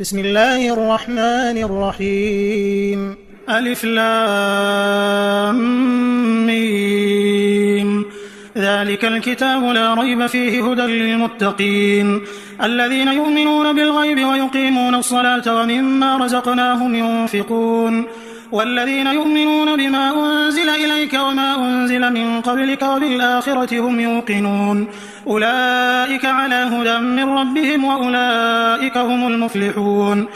بسم الله الرحمن الرحيم. ألف لام ميم. ذلك الكتاب لا ريب فيه هدى للمتقين الذين يؤمنون بالغيب ويقيمون الصلاة ومما رزقناهم ينفقون والذين يؤمنون بما أنزل إليك وما أنزل من قبلك وبالآخرة هم يوقنون أولئك على هدى من ربهم وأولئك هم المفلحون.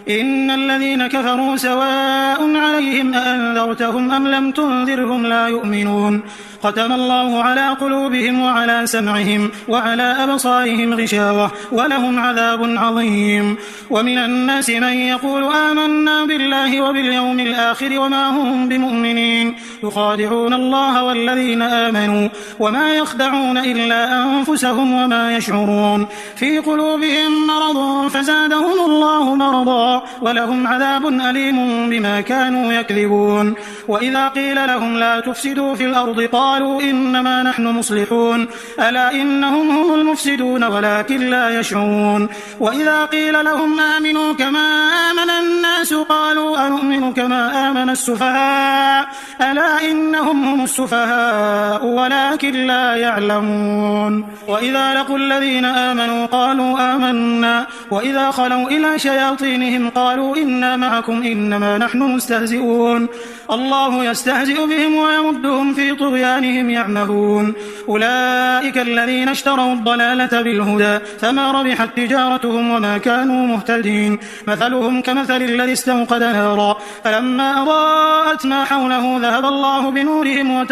إن الذين كفروا سواء عليهم أأنذرتهم أم لم تنذرهم لا يؤمنون ختم الله على قلوبهم وعلى سمعهم وعلى أبصارهم غشاوة ولهم عذاب عظيم. ومن الناس من يقول آمنا بالله وباليوم الآخر وما هم بمؤمنين يخادعون الله والذين آمنوا وما يخدعون إلا أنفسهم وما يشعرون في قلوبهم مرض فزادهم الله مرضا ولهم عذاب أليم بما كانوا يكذبون. وإذا قيل لهم لا تفسدوا في الأرض قالوا إنما نحن مصلحون ألا إنهم هم المفسدون ولكن لا يشعرون. وإذا قيل لهم آمنوا كما آمن الناس قالوا أنؤمن كما آمن السفهاء ألا إنهم هم السفهاء ولكن لا يعلمون. وإذا لقوا الذين آمنوا قالوا آمنا وإذا خلوا إلى شياطينهم قالوا إنا معكم إنما نحن مستهزئون الله يستهزئ بهم ويمدهم في طغيانهم يعمهون. أولئك الذين اشتروا الضلالة بالهدى فما ربحت تجارتهم وما كانوا مهتدين مثلهم كمثل الذي استوقد نارا فلما أضاءت ما حوله ذهب الله بنورهم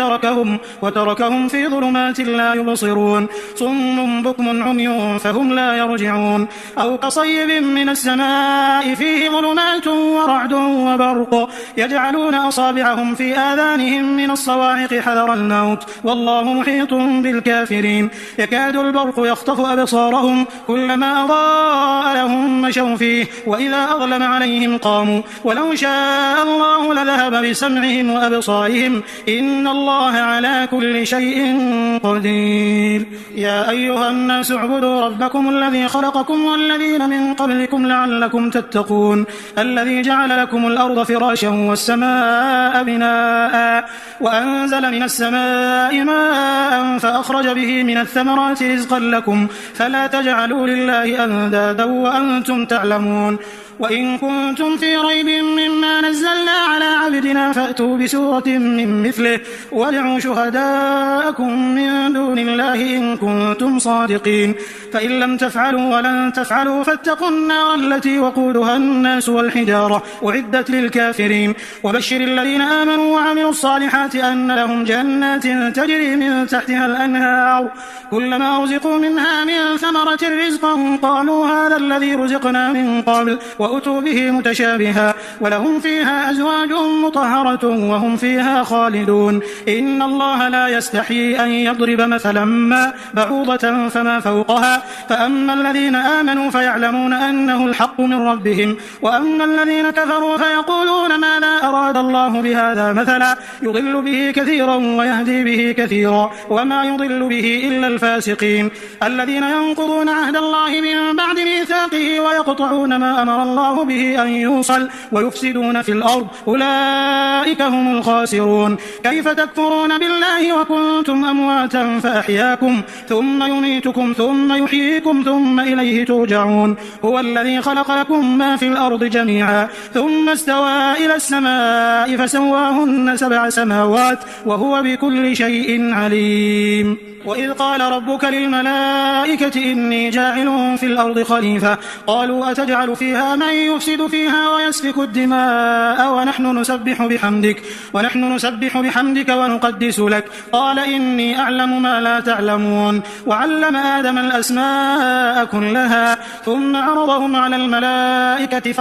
وتركهم في ظلمات لا يبصرون صم بكم عمي فهم لا يرجعون. أو كصيب من السماء فيه ظلمات ورعد وبرق يجعلون أصابعهم في آذانهم من الصواعق حذر الموت والله محيط بالكافرين يكاد البرق يخطف أبصارهم كلما أضاء لهم مشوا فيه وإذا أظلم عليهم قاموا ولو شاء الله لذهب بسمعهم وأبصارهم إن الله على كل شيء قدير. يا أيها الناس اعبدوا ربكم الذي خلقكم والذين من قبلكم لعلكم تتقون الذي جعل لكم الأرض فراشا والسماء بناء وأنزل من السماء ماء فأخرج به من الثمرات رزقا لكم فلا تجعلوا لله أندادا وأنتم تعلمون. وإن كنتم في ريب مما نزلنا على عبدنا فأتوا بسورة من مثله وادعوا شهداءكم من دون الله إن كنتم صادقين فإن لم تفعلوا ولن تفعلوا فاتقوا النار التي وقودها الناس والحجارة أعدت للكافرين. وبشر الذين آمنوا وعملوا الصالحات أن لهم جنات تجري من تحتها الأنهار كلما رزقوا منها من ثمرة رزقا قالوا هذا الذي رزقنا من قبل وأتوا به متشابها ولهم فيها أزواج مطهرة وهم فيها خالدون. إن الله لا يستحيي أن يضرب مثلا ما بعوضة فما فوقها فأما الذين آمنوا فيعلمون أنه الحق من ربهم وأما الذين كفروا فيقولون ماذا أراد الله بهذا مثلا يضل به كثيرا ويهدي به كثيرا وما يضل به إلا الفاسقين الذين ينقضون عهد الله من بعد ميثاقه ويقطعون ما أمر الله به أن يوصل ويفسدون في الأرض أولئك هم الخاسرون. كيف تكفرون بالله وكنتم أمواتا فأحياكم ثم يميتكم ثم يحييكم ثم إليه ترجعون. هو الذي خلق لكم ما في الأرض جميعا ثم استوى إلى السماء فسواهن 7 سماوات وهو بكل شيء عليم. وإذ قال ربك للملائكة إني جاعل في الأرض خليفة قالوا أتجعل فيها من يفسد فيها ويسفك الدماء ونحن نسبح بحمدك ونقدس لك قال إني أعلم ما لا تعلمون. وعلم آدم الأسماء كلها ثم عرضهم على الملائكة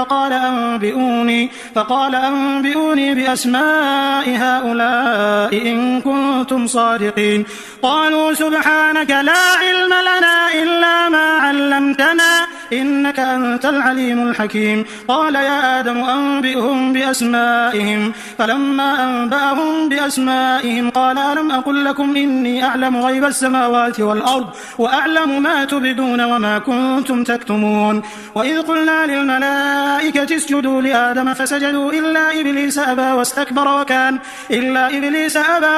فقال أنبئوني بأسماء هؤلاء إن كنتم صادقين قالوا سبحانك لا علم لنا إلا ما علمتنا إنك أنت العليم الحكيم. قال يا آدم أنبئهم بأسمائهم. فلما أنبأهم بأسمائهم قال ألم أقل لكم إني أعلم غيب السماوات والأرض وأعلم ما تبدون وما كنتم تكتمون. وإذ قلنا للملائكة اسجدوا لآدم فسجدوا إلا إبليس أبى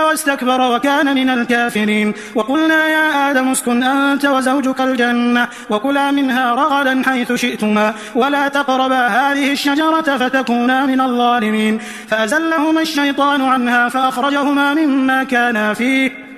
واستكبر وكان من الكافرين. وقلنا يا آدم اسكن أنت وزوجك الجنة وكلا منها رغدا حيث شئتما ولا تقربا هذه الشجرة فتكونا من الظالمين. فأزلهما الشيطان عنها فأخرجهما مما كانا فيه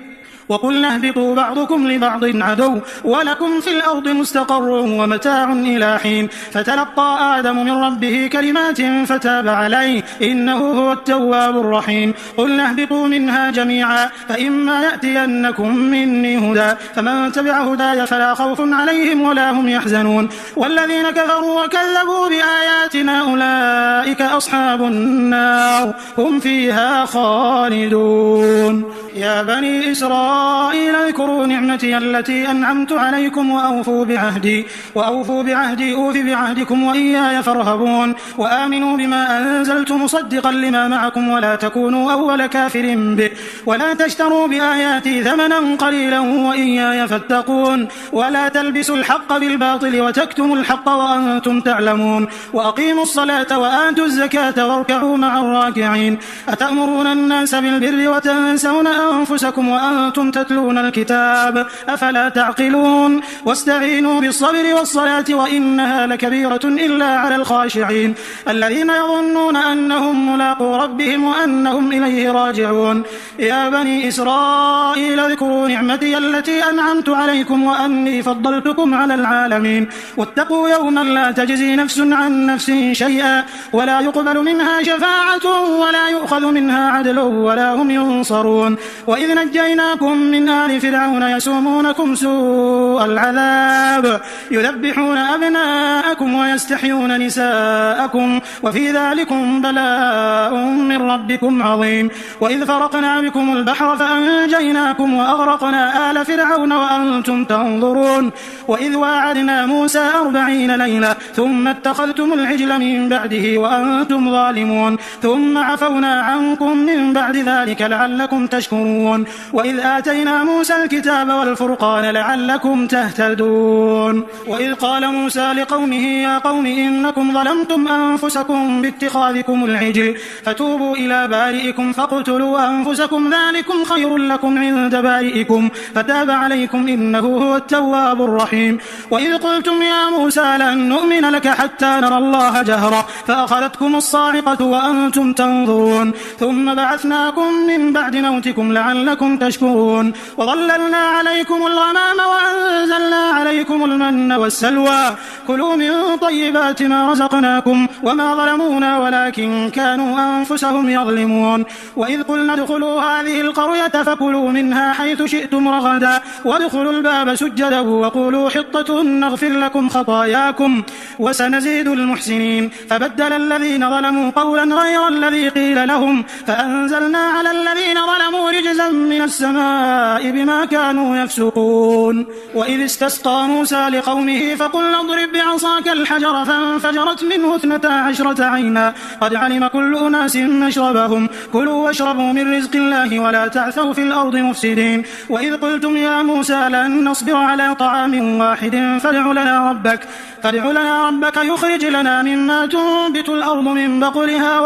وقلنا اهبطوا بعضكم لبعض عدو ولكم في الأرض مستقر ومتاع إلى حين. فتلقى آدم من ربه كلمات فتاب عليه إنه هو التواب الرحيم. قلنا اهبطوا منها جميعا فإما يأتينكم مني هدى فمن تبع هداي فلا خوف عليهم ولا هم يحزنون. والذين كفروا وكذبوا بآياتنا أولئك أصحاب النار هم فيها خالدون. يا بني إسرائيل اذكروا نعمتي التي أنعمت عليكم وأوفوا بعهدي أوف بعهدكم وإياي فارهبون. وآمنوا بما أنزلت مصدقا لما معكم ولا تكونوا أول كافر به ولا تشتروا بآياتي ثمنا قليلا وإياي فاتقون. ولا تلبسوا الحق بالباطل وتكتموا الحق وأنتم تعلمون. وأقيموا الصلاة وآتوا الزكاة واركعوا مع الراكعين. أتأمرون الناس بالبر وتنسون أنفسكم وأنتم تتلون الكتاب أفلا تعقلون. واستعينوا بالصبر والصلاة وإنها لكبيرة إلا على الخاشعين الذين يظنون أنهم ملاقو ربهم وأنهم إليه راجعون. يا بني إسرائيل اذكروا نعمتي التي أنعمت عليكم وأني فضلتكم على العالمين. واتقوا يوما لا تجزي نفس عن نفس شيئا ولا يقبل منها شفاعة ولا يؤخذ منها عدل ولا هم ينصرون. وإذ نجيناكم من آل فرعون يسومونكم سوء العذاب يذبحون أبناءكم ويستحيون نساءكم وفي ذلكم بلاء من ربكم عظيم. وإذ فرقنا بكم البحر فأنجيناكم وأغرقنا آل فرعون وأنتم تنظرون. وإذ واعدنا موسى 40 ليلة ثم اتخذتم العجل من بعده وأنتم ظالمون ثم عفونا عنكم من بعد ذلك لعلكم تشكرون. وإذ آتينا موسى الكتاب والفرقان لعلكم تهتدون. وإذ قال موسى لقومه يا قوم إنكم ظلمتم أنفسكم باتخاذكم العجل فتوبوا إلى بارئكم فاقتلوا أنفسكم ذلكم خير لكم عند بارئكم فتاب عليكم إنه هو التواب الرحيم. وإذ قلتم يا موسى لن نؤمن لك حتى نرى الله جهرة فأخذتكم الصاعقة وأنتم تنظرون ثم بعثناكم من بعد موتكم لعلكم تشكرون. وظللنا عليكم الغمام وأنزلنا عليكم المن والسلوى كلوا من طيبات ما رزقناكم وما ظلمونا ولكن كانوا أنفسهم يظلمون. وإذ قلنا ادخلوا هذه القرية فكلوا منها حيث شئتم رغدا وادخلوا الباب سجدا وقولوا حطة نغفر لكم خطاياكم وسنزيد المحسنين. فبدل الذين ظلموا قولا غير الذي قيل لهم فأنزلنا على الذين ظلموا رجزا من السماء بما كانوا يفسقون. وإذ استسقى موسى لقومه فقلنا اضرب بعصاك الحجر فانفجرت منه 12 عينا قد علم كل أناس مشربهم كلوا واشربوا من رزق الله ولا تعثوا في الأرض مفسدين. وإذ قلتم يا موسى لن نصبر على طعام واحد فادع لنا ربك يخرج لنا مما تنبت الأرض من بقلها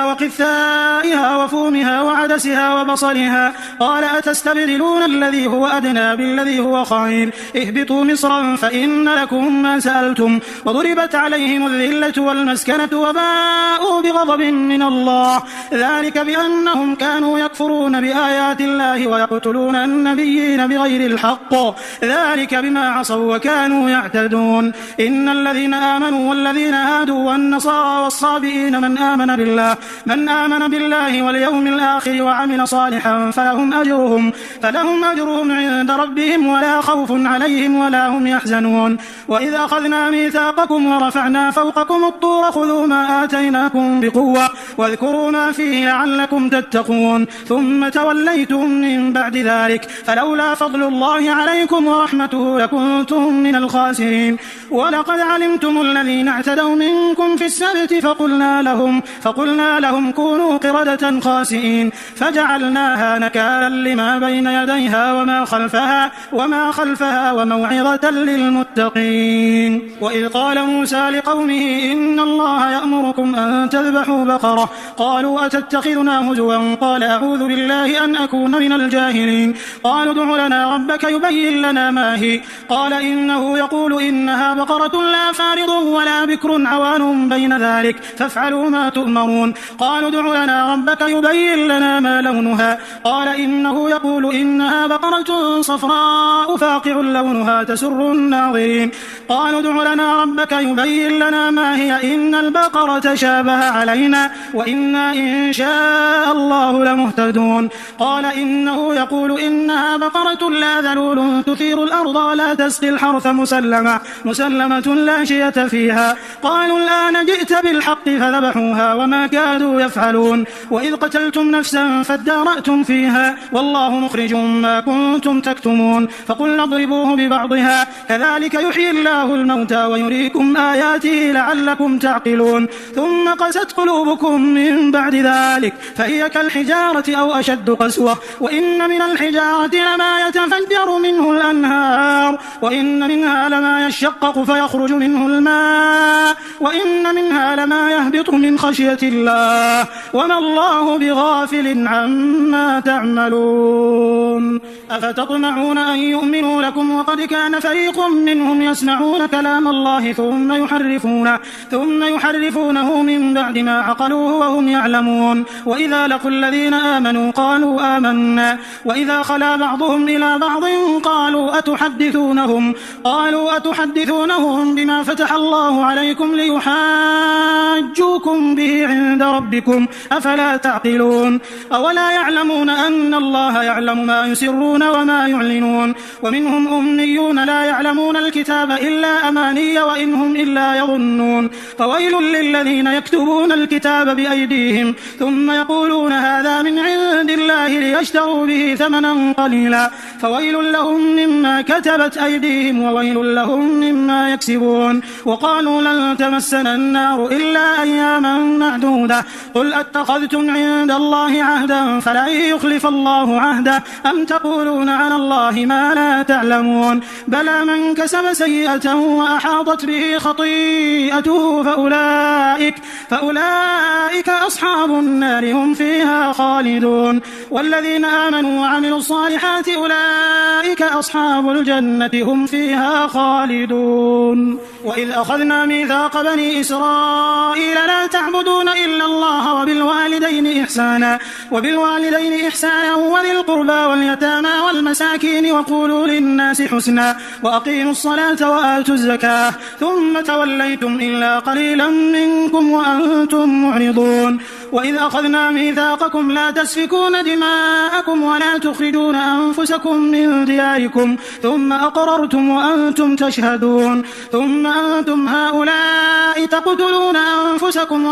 وقثائها وفومها وعدسها وبصلها قال أتستبدلون الذي هو أدنى بالذي هو خير اهبطوا مصرا فإن لكم ما سألتم وضربت عليهم الذلة والمسكنة وباءوا بغضب من الله ذلك بأنهم كانوا يكفرون بآيات الله ويقتلون النبيين بغير الحق ذلك بما عصوا وكانوا يعتدون. إن الذين آمنوا والذين هادوا والنصارى والصابئين من آمن بالله واليوم الآخر وعمل صالحا فلهم أجرهم عند ربهم ولا خوف عليهم ولا هم يحزنون. وإذ أخذنا ميثاقكم ورفعنا فوقكم الطور خذوا ما آتيناكم بقوة واذكروا ما فيه لعلكم تتقون ثم توليتم من بعد ذلك فلولا فضل الله عليكم ورحمته لكنتم من الخاسرين. ولقد علمتم الذين اعتدوا منكم في السبت فقلنا لهم كونوا قردة خاسئين فجعلناها نكالا لما بين يديها وما خلفها وموعظة للمتقين. وإذ قال موسى لقومه إن الله يأمركم أن تذبحوا بقرة قالوا أتتخذنا هزوا قال أعوذ بالله أن أكون من الجاهلين. قالوا ادع لنا ربك يبين لنا ما هي قال إنه يقول إنها بقرة لا فارض ولا بكر عوان بين ذلك فافعلوا ما تؤمرون. قالوا ادع لنا ربك يبين لنا ما لونها قال إنه يقول إنها بقرة صفراء فاقع لونها تسر الناظرين. قالوا ادع لنا ربك يبين لنا ما هي إن البقرة شابه علينا وإنا إن شاء الله لمهتدون. قال إنه يقول إنها بقرة لا ذلول تثير الأرض ولا تسقي الحرث مسلمة لا شية فيها. قالوا الآن جئت بالحق فذبحوها وما كادوا يفعلون. وإذ قتلتم نفسا فادارأتم فيها والله مخرج ما كنتم تكتمون. فقلنا اضربوه ببعضها كذلك يحيي الله الموتى ويريكم آياته لعلكم تعقلون. ثم قست قلوبكم من بعد ذلك فهي كالحجارة أو أشد قسوة وإن من الحجارة لما يتفجر منه الأنهار وإن منها لما يشقق فيخرج منه الماء وإن منها لما يهبط من خشية الله وما الله بغافل عما تعملون. أفتطمعون أن يؤمنوا لكم وقد كان فريق منهم يسمعون كلام الله ثم يحرفونه من بعد ما عقلوه وهم يعلمون. وإذا لقوا الذين آمنوا قالوا آمنا وإذا خلا بعضهم إلى بعض قالوا أتحدثونهم بما فتح الله عليكم ليحاجوكم به عند ربكم أفلا تعقلون. أولا يعلمون أن الله يعلم ما يسرون وما يعلنون. ومنهم أميون لا يعلمون الكتاب إلا أماني وإن هم إلا يظنون. فويل للذين يكتبون الكتاب بأيديهم ثم يقولون هذا من عند الله ليشتروا به ثمنا قليلا فويل لهم مما كتبت أيديهم وويل لهم مما يكسبون. وقالوا لن تمسنا النار إلا أياما معدودة قل أتخذتم عند الله عهدا فلن يخلف الله عهده أم تقولون على الله ما لا تعلمون. بلى من كسب سيئة وأحاطت به خطيئته فأولئك أصحاب النار هم فيها خالدون. والذين آمنوا وعملوا الصالحات أولئك أصحاب الجنة هم فيها خالدون. وإذ أخذنا ميثاق بني إسرائيل لا تعبدون إلا الله وبالوالدين إحسانا وذي القربى واليتامى والمساكين وقولوا للناس حسنا وأقيموا الصلاة وآتوا الزكاة ثم توليتم إلا قليلا منكم وأنتم معرضون. وإذ أخذنا ميثاقكم لا تسفكون دماءكم ولا تخرجون أنفسكم من دياركم ثم أقررتم وأنتم تشهدون ثم أنتم هؤلاء تقتلون أنفسكم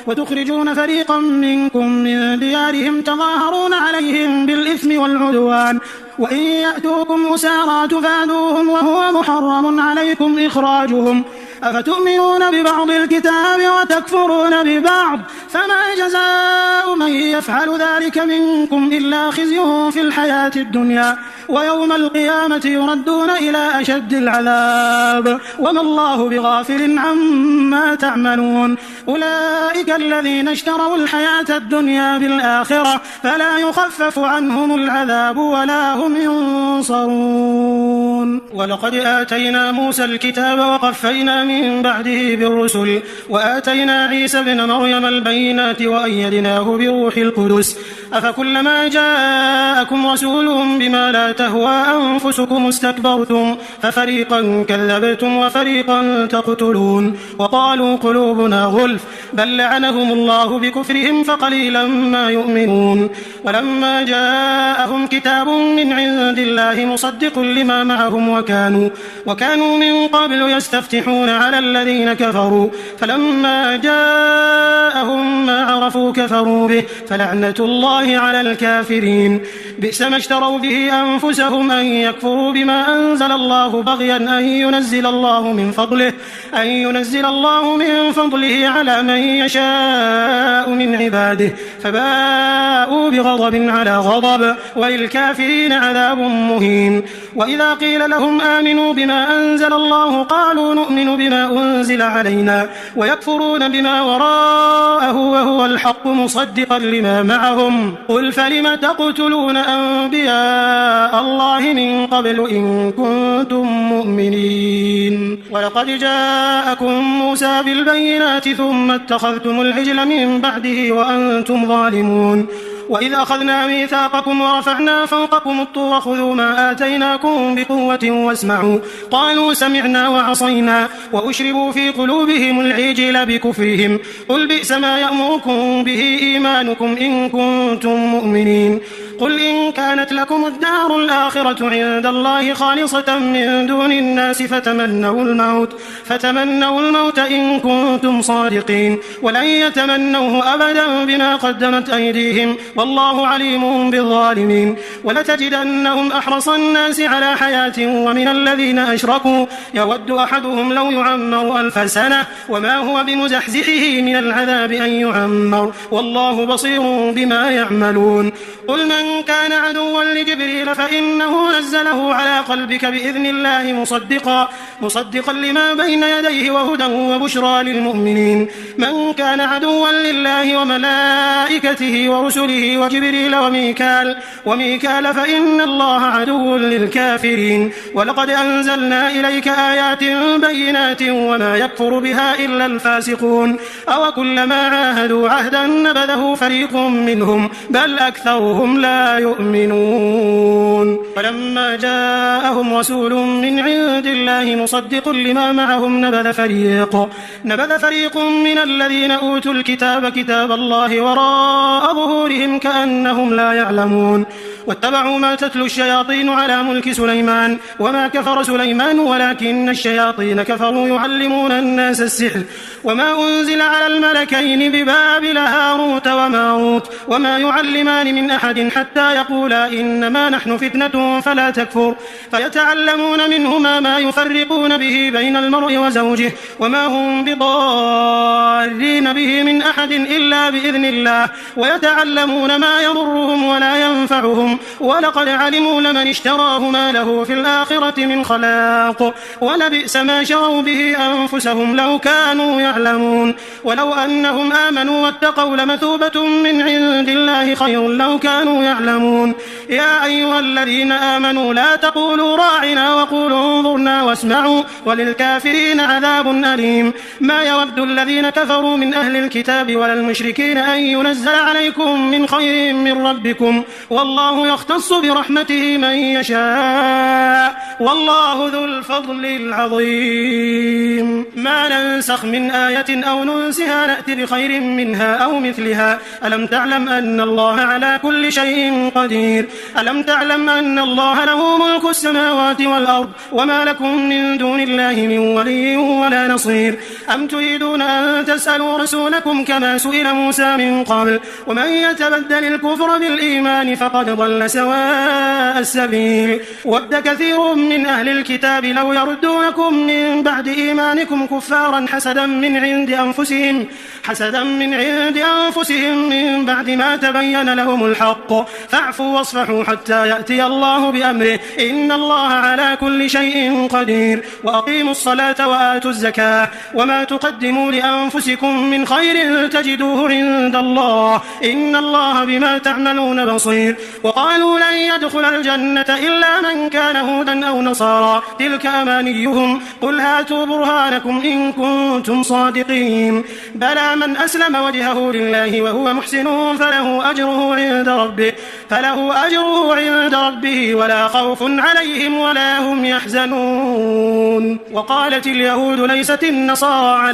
وتخرجون فريقا منكم من ديارهم تظاهرون عليهم بالإثم والعدوان وإن يأتوكم أسارى تفادوهم وهو محرم عليكم إخراجهم أفتؤمنون ببعض الكتاب وتكفرون ببعض فما جزاء من يفعل ذلك منكم إلا خزي في الحياة الدنيا ويوم القيامة يردون إلى أشد العذاب وما الله بغافل عما تعملون. أولئك الذين اشتروا الحياة الدنيا بالآخرة فلا يخفف عنهم العذاب ولا هم ينصرون. ولقد آتينا موسى الكتاب وقفينا من بعده بالرسل وآتينا عيسى ابن مريم البينات وأيدناه بروح القدس أفكلما جاءكم رسول بما لا تهوى أنفسكم استكبرتم ففريقا كذبتم وفريقا تقتلون وقالوا قلوبنا غلف بل لعنهم الله بكفرهم فقليلا ما يؤمنون ولما جاءهم كتاب من عند الله مصدق لما معهم وكانوا من قبل يستفتحون على الذين كفروا فلما جاءهم ما عرفوا كفروا به فلعنة الله على الكافرين بئس ما اشتروا به أنفسهم أن يكفروا بما أنزل الله بغيا أن ينزل الله من فضله على من يشاء من عباده فباءوا بغضب على غضب وللكافرين عذاب مهين وإذا قيل لهم آمنوا بما أنزل الله قالوا نؤمن بما أنزل علينا ويكفرون بما وراءه وهو الحق مصدقا لما معهم قل فلم تقتلون أنبياء الله من قبل إن كنتم مؤمنين ولقد جاءكم موسى بالبينات ثم اتخذتم العجل من بعده وأنتم ظالمون وإذ أخذنا ميثاقكم ورفعنا فوقكم الطور خذوا ما آتيناكم بقوة واسمعوا قالوا سمعنا وعصينا وأشربوا في قلوبهم العجل بكفرهم قل بئس ما يأمركم به إيمانكم إن كنتم مؤمنين قل إن كانت لكم الدار الآخرة عند الله خالصة من دون الناس فتمنوا الموت إن كنتم صادقين ولن يتمنوه أبدا بما قدمت أيديهم والله عليم بالظالمين ولتجدنهم أحرص الناس على حياة ومن الذين أشركوا يود أحدهم لو يعمر 1000 سنة وما هو بمزحزحه من العذاب أن يعمر والله بصير بما يعملون قل من كان عدوا لجبريل فإنه نزله على قلبك بإذن الله مصدقا لما بين يديه وهدى وبشرى للمؤمنين من كان عدوا لله وملائكته ورسله وجبريل وميكال فإن الله عدو للكافرين ولقد أنزلنا إليك آيات بينات وما يكفر بها إلا الفاسقون أو كلما عاهدوا عهدا نبذه فريق منهم بل أكثرهم لا يؤمنون ولما جاءهم رسول من عند الله مصدق لما معهم نبذ فريق من الذين أوتوا الكتاب كتاب الله وراء ظهورهم كأنهم لا يعلمون واتبعوا ما تتلو الشياطين على ملك سليمان وما كفر سليمان ولكن الشياطين كفروا يعلمون الناس السحر وما أنزل على الملكين ببابل هاروت وماروت وما يعلمان من أحد حتى يقولا إنما نحن فتنة فلا تكفر فيتعلمون منهما ما يفرقون به بين المرء وزوجه وما هم بضارين به من أحد إلا بإذن الله ويتعلمون ما يضرهم ولا ينفعهم ولقد علموا لمن اشتراه ما له في الآخرة من خلاق ولبئس ما شروا به أنفسهم لو كانوا يعلمون ولو أنهم آمنوا واتقوا لمثوبة من عند الله خير لو كانوا يعلمون يا أيها الذين آمنوا لا تقولوا راعنا وقولوا انظرنا واسمعوا وللكافرين عذاب أليم ما يود الذين كفروا من أهل الكتاب ولا المشركين أن ينزل عليكم من خير من ربكم والله يختص برحمته من يشاء والله ذو الفضل العظيم ما ننسخ من آية أو ننسها نأتي بخير منها أو مثلها ألم تعلم أن الله على كل شيء قدير ألم تعلم أن الله له ملك السماوات والأرض وما لكم من دون الله من ولي ولا نصير أم تريدون أن تسألوا رسولكم كما سئل موسى من قبل ومن يتبدل الكفر بالإيمان فقد ضل سواء السبيل ود كثير من أهل الكتاب لو يردونكم من بعد إيمانكم كفارا حسدا من عند أنفسهم من بعد ما تبين لهم الحق فاعفوا واصفحوا حتى يأتي الله بأمره إن الله على كل شيء قدير وأقيموا الصلاة وآتوا الزكاة وما تقدموا لأنفسكم من خير تجدوه عند الله إن الله بما تعملون بصير وقالوا لن يدخل الجنة إلا من كان هودا أو نصارى تلك أمانيهم قل هاتوا برهانكم إن كنتم صادقين بلى من أسلم وجهه لله وهو محسن فله أجره عند ربه ولا خوف عليهم ولا هم يحزنون. وقالت اليهود ليست النصارى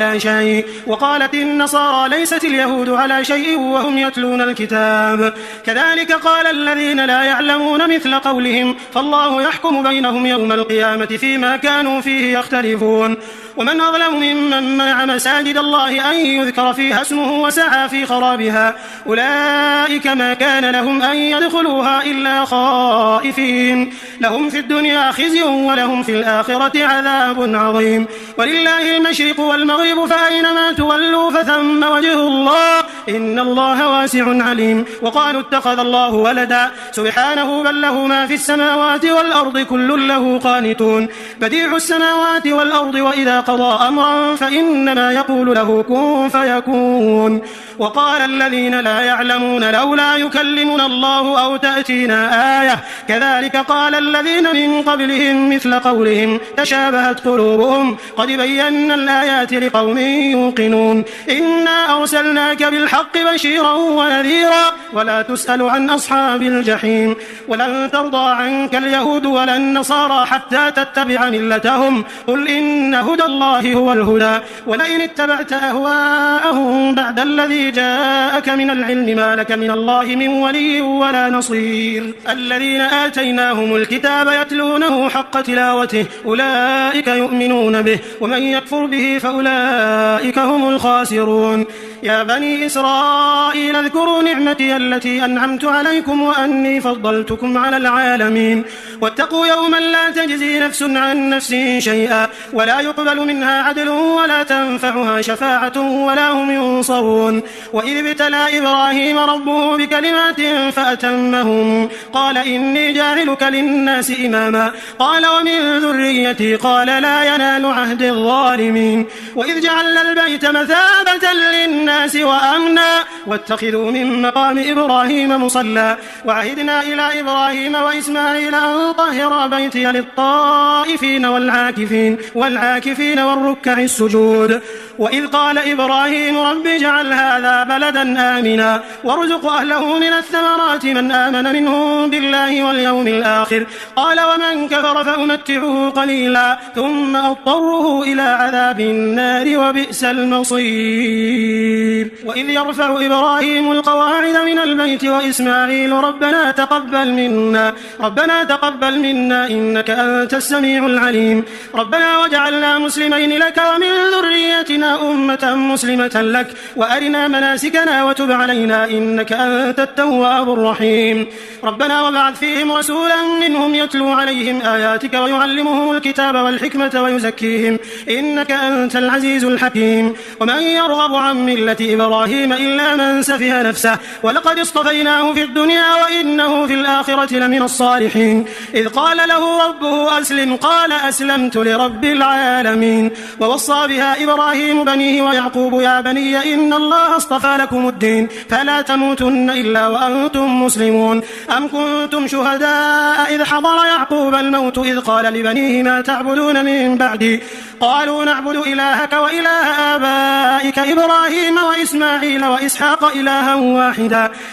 ليست اليهود على شيء وهم يتلون الكتاب كذلك قال الذين لا يعلمون مثل قولهم فالله يحكم بينهم يوم القيامة فيما كانوا فيه يختلفون. ومن أظلم ممن منع مساجد الله أن يذكر فيها اسمه وسعى في خرابها أولئك ما كان لهم أن يدخلوها إلا خائفين لهم في الدنيا خزي ولهم في الآخرة عذاب عظيم. ولله المشرق والمغرب فأينما تولوا فثم وجه الله إن الله واسع عليم. وقالوا اتخذ الله ولدا سبحانه بل له ما في السماوات والأرض كل له قانتون بديع السماوات والأرض وإذا قضى أمرا فإنما يقول له كن فيكون. وقال الذين لا يعلمون لولا يكلمنا الله أو تأتينا آية كذلك قال الذين من قبلهم مثل قولهم تشابهت قلوبهم قد بينا الآيات لقوم يوقنون. إنا أرسلناك بالحق بشيرا ونذيرا ولا تسأل عن أصحاب الجحيم. ولن ترضى عنك اليهود ولا النصارى حتى تتبع ملتهم قل إن هدى الله هو الهدى ولئن اتبعت أهواءهم بعد الذي جاءك من العلم ما لك من الله من ولي ولا نصير. الذين آتيناهم الكتاب يتلونه حق تلاوته أولئك يؤمنون به ومن يكفر به فأولئك هم الخاسرون. يا بني إسرائيل اذكروا نعمتي التي أنعمت عليكم وأني فضلتكم على العالمين واتقوا يوما لا تجزي نفس عن نفس شيئا ولا يقبل منها عدل ولا تنفعها شفاعة ولا هم ينصرون. وإذ ابتلى إبراهيم ربه بكلمات فأتمهم قال إني جاعلك للناس إماما قال ومن ذريتي قال لا ينال عهد الظالمين. وإذ جعلنا البيت مثابة للناس وأمنا واتخذوا من مقام إبراهيم مصلى وعهدنا إلى إبراهيم وإسماعيل أن طهر بيتي للطائفين والعاكفين والركع السجود. وإذ قال إبراهيم رب اجعل هذا بلدا آمنا وارزق أهله من الثمرات من آمن منهم بالله واليوم الآخر قال ومن كفر فأمتعه قليلا ثم أضطره إلى عذاب النار وبئس المصير. وإذ يرفع إبراهيم القواعد من البيت وإسماعيل ربنا تقبل منا إنك أنت السميع العليم ربنا وجعلنا مسلمين لك ومن ذريتنا أمة مسلمة لك وأرنا مناسكنا وتب علينا إنك أنت التواب الرحيم. ربنا وابعث فيهم رسولا منهم يتلو عليهم آياتك ويعلمهم الكتاب والحكمة ويزكيهم إنك أنت العزيز الحكيم. ومن يرغب عن ملة إبراهيم إلا من سفه نفسه ولقد اصطفيناه في الدنيا وإنه في الآخرة لمن الصالحين. إذ قال له ربه أسلم قال أسلمت لرب العالمين. ووصى بها إبراهيم بنيه ويعقوب يا بني إن الله اصطفى لكم الدين فلا تموتن إلا وأنتم مسلمون. أم كنتم شهداء إذ حضر يعقوب الموت إذ قال لبنيه ما تعبدون من بعدي قالوا نعبد إلهك وإله آبائك إبراهيم وإسماعيل وإسحاق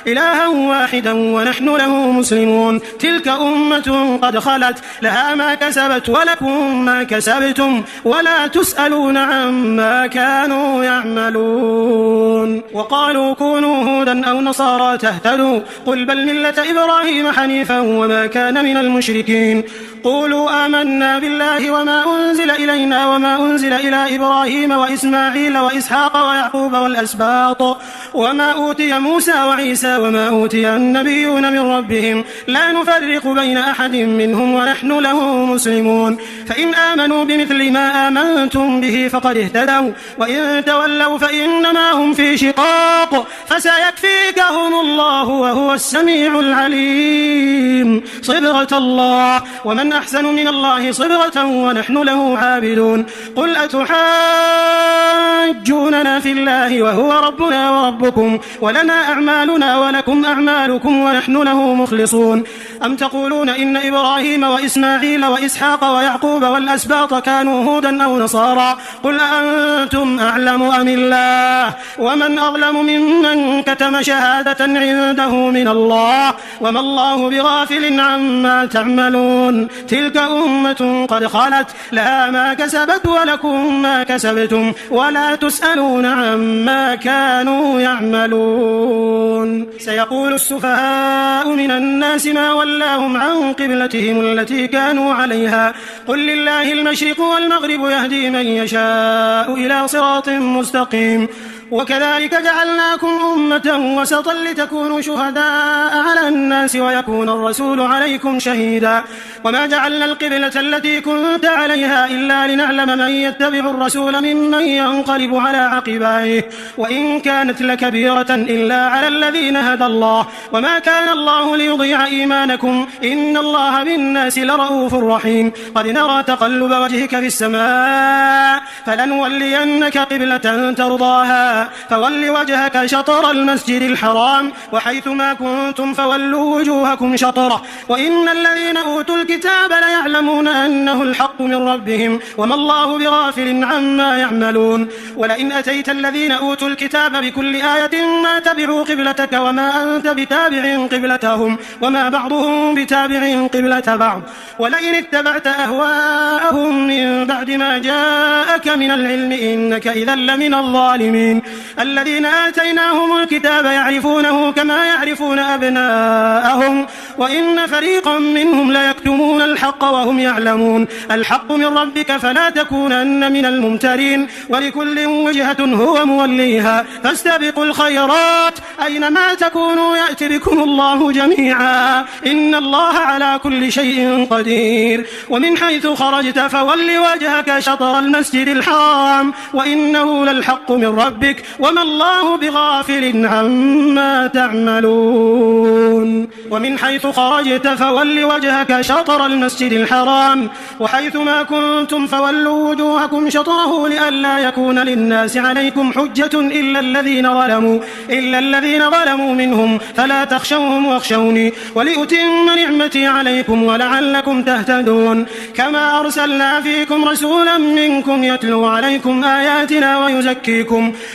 إلها واحدا ونحن له مسلمون. تلك أمة قد خلت لها ما كسبت ولكم ما كسبتم ولا تسألون عما كانوا يعملون. وقالوا كونوا هودا أو نصارى تهتدوا قل بل ملة إبراهيم حنيفا وما كان من المشركين. قولوا آمنا بالله وما أنزل إلينا وما أنزل إلى إبراهيم وإسماعيل وإسحاق ويعقوب والأسباط وما أوتي موسى وعيسى وما أوتي النبيون من ربهم لا نفرق بين أحد منهم ونحن له مسلمون. فإن آمنوا بمثل ما آمنتم به فقد اهتدوا وإن تولوا فإنما هم في شقاق فسيكفيكهم الله وهو السميع العليم. صبغة الله ومن ومن أحسن من الله صبغة ونحن له عابدون قل أتحاجوننا في الله وهو ربنا وربكم ولنا أعمالنا ولكم أعمالكم ونحن له مخلصون أم تقولون إن إبراهيم وإسماعيل وإسحاق ويعقوب والأسباط كانوا هودا أو نصارى قل أأنتم أعلم أم الله ومن أظلم ممن كتم شهادة عنده من الله وما الله بغافل عما تعملون تلك أمة قد خلت لها ما كسبت ولكم ما كسبتم ولا تسألون عما كانوا يعملون سيقول السفهاء من الناس ما ولاهم عن قبلتهم التي كانوا عليها قل لله المشرق والمغرب يهدي من يشاء إلى صراط مستقيم وكذلك جعلناكم أمة وسطا لتكونوا شهداء على الناس ويكون الرسول عليكم شهيدا وما جعلنا القبلة التي كنت عليها إلا لنعلم من يتبع الرسول ممن ينقلب على عقبيه وإن كانت لكبيرة إلا على الذين هدى الله وما كان الله ليضيع إيمانكم إن الله بالناس لرؤوف رحيم قد نرى تقلب وجهك في السماء فلنولينك قبلة ترضاها فول وجهك شطر المسجد الحرام وحيثما كنتم فولوا وجوهكم شطره وإن الذين أوتوا الكتاب ليعلمون أنه الحق من ربهم وما الله بغافل عما يعملون ولئن أتيت الذين أوتوا الكتاب بكل آية ما تبعوا قبلتك وما أنت بتابع قبلتهم وما بعضهم بتابع قبلة بعض ولئن اتبعت أهواءهم من بعد ما جاءك من العلم إنك إذا لمن الظالمين الذين آتيناهم الكتاب يعرفونه كما يعرفون أبناءهم وإن فريقا منهم ليكتمون الحق وهم يعلمون الحق من ربك فلا تكونن من الممترين ولكل وجهة هو موليها فاستبقوا الخيرات أينما تكونوا يأتي بكم الله جميعا إن الله على كل شيء قدير ومن حيث خرجت فول وجهك شطر المسجد الحرام وإنه للحق من ربك وما الله بغافل عما تعملون ومن حيث خرجت فول وجهك شطر المسجد الحرام وحيثما كنتم فولوا وجوهكم شطره لئلا يكون للناس عليكم حجة إلا الذين ظلموا منهم فلا تخشوهم واخشوني ولأتم نعمتي عليكم ولعلكم تهتدون كما أرسلنا فيكم رسولا منكم يتلو عليكم آياتنا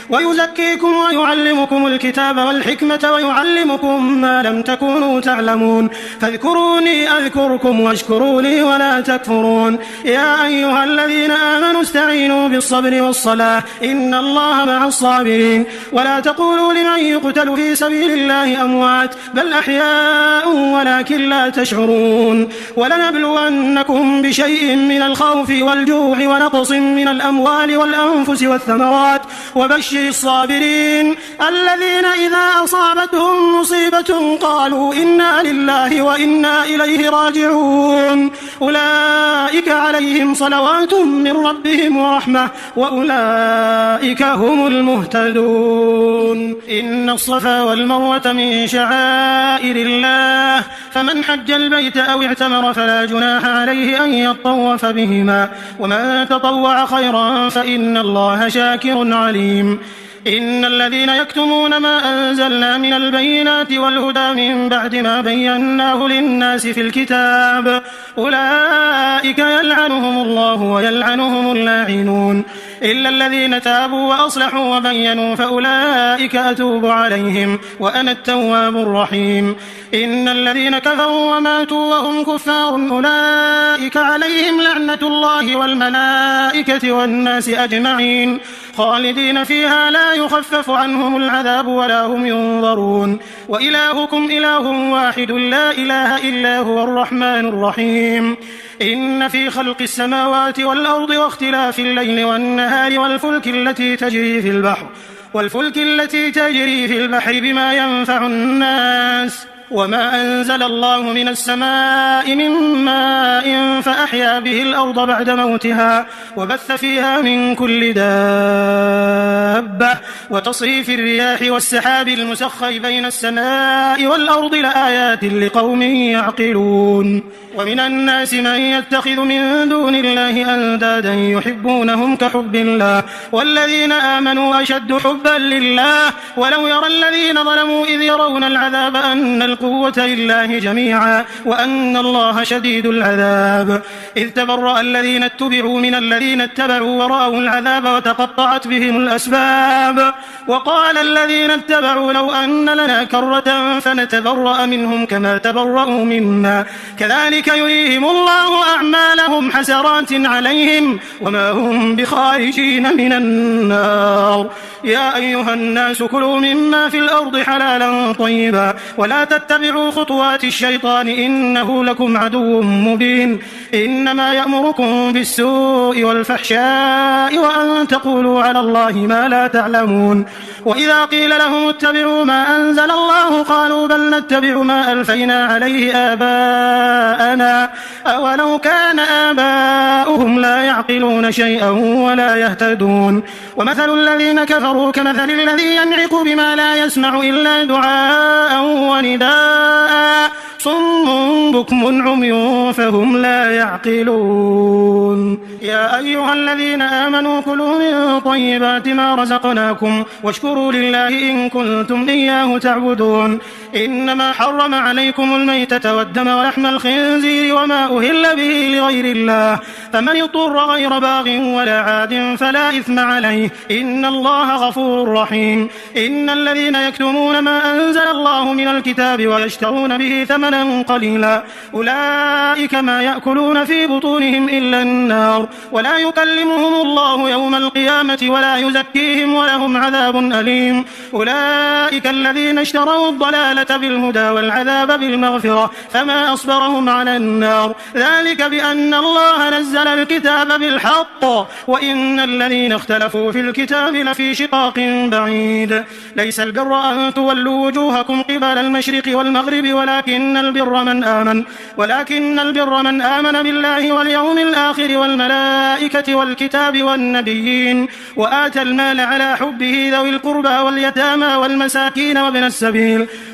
ويزكيكم ويعلمكم الكتاب والحكمة ويعلمكم ما لم تكونوا تعلمون فاذكروني أذكركم واشكروا لي ولا تكفرون يا أيها الذين آمنوا استعينوا بالصبر والصلاة إن الله مع الصابرين ولا تقولوا لمن يقتل في سبيل الله أموات بل أحياء ولكن لا تشعرون ولنبلونكم بشيء من الخوف والجوع ونقص من الأموال والأنفس والثمرات وبشر الصابرين الذين إذا أصابتهم مصيبة قالوا إنا لله وإنا إليه راجعون أولئك عليهم صلوات من ربهم ورحمة وأولئك هم المهتدون إن الصفا والمروة من شعائر الله فمن حج البيت أو اعتمر فلا جناح عليه أن يطوف بهما ومن تطوع خيرا فإن الله شاكر عليم إن الذين يكتمون ما أنزلنا من البينات والهدى من بعد ما بيناه للناس في الكتاب أولئك يلعنهم الله ويلعنهم اللاعنون إلا الذين تابوا وأصلحوا وبينوا فأولئك أتوب عليهم وأنا التواب الرحيم إن الذين كفروا وماتوا وهم كفار أولئك عليهم لعنة الله والملائكة والناس أجمعين خالدين فيها لا يخفف عنهم العذاب ولا هم ينظرون وإلهكم إله واحد لا إله إلا هو الرحمن الرحيم إن في خلق السماوات والأرض واختلاف الليل والنهار والفلك التي تجري في البحر بما ينفع الناس وما أنزل الله من السماء من ماء فأحيا به الأرض بعد موتها وبث فيها من كل دابة وتصريف الرياح والسحاب المسخر بين السماء والأرض لآيات لقوم يعقلون ومن الناس من يتخذ من دون الله أندادا يحبونهم كحب الله والذين آمنوا أشد حبا لله ولو يرى الذين ظلموا إذ يرون العذاب أن القوة لله جميعا وأن الله شديد العذاب إذ تبرأ الذين اتبعوا من الذين اتبعوا ورأوا العذاب وتقطعت بهم الأسباب وقال الذين اتبعوا لو أن لنا كرة فنتبرأ منهم كما تبرأوا منا كذلك يريهم الله أعمالهم حسرات عليهم وما هم بخارجين من النار يا أيها الناس كلوا مما في الأرض حلالا طيبا ولا تتبعوا خطوات الشيطان إنه لكم عدو مبين إنما يأمركم بالسوء والفحشاء وأن تقولوا على الله ما لا تعلمون وإذا قيل لهم اتبعوا ما أنزل الله قالوا بل نتبع ما ألفينا عليه آباءنا أولو كان آباؤهم لا يعقلون شيئا ولا يهتدون ومثل الذين كفروا كمثل الذي ينعق بما لا يسمع إلا دعاء ونداء صم بكم عمي فهم لا يعقلون يا أيها الذين آمنوا كلوا من طيبات ما رزقناكم واشكروا لله إن كنتم إياه تعبدون إنما حرم عليكم الميتة والدم ولحم الخنزير وما أهل به لغير الله فمن اضطر غير باغ ولا عاد فلا إثم عليه إن الله غفور رحيم إن الذين يكتمون ما أنزل الله من الكتاب ويشترون به ثمنا قليلا أولئك ما يأكلون في بطونهم إلا النار ولا يكلمهم الله يوم القيامة ولا يزكيهم ولهم عذاب أليم أولئك الذين اشتروا الضلالة بالهدى والعذاب بالمغفرة فما أصبرهم على النار ذلك بأن الله نزل الكتاب بالحق وإن الذين اختلفوا في الكتاب لفي شقاق بعيد ليس البر أن تولوا وجوهكم قبل المشرق والمغرب ولكن البر من آمن بالله واليوم الآخر والملائكة والكتاب والنبيين وآتى المال على حبه ذوي القربى واليتامى والمساكين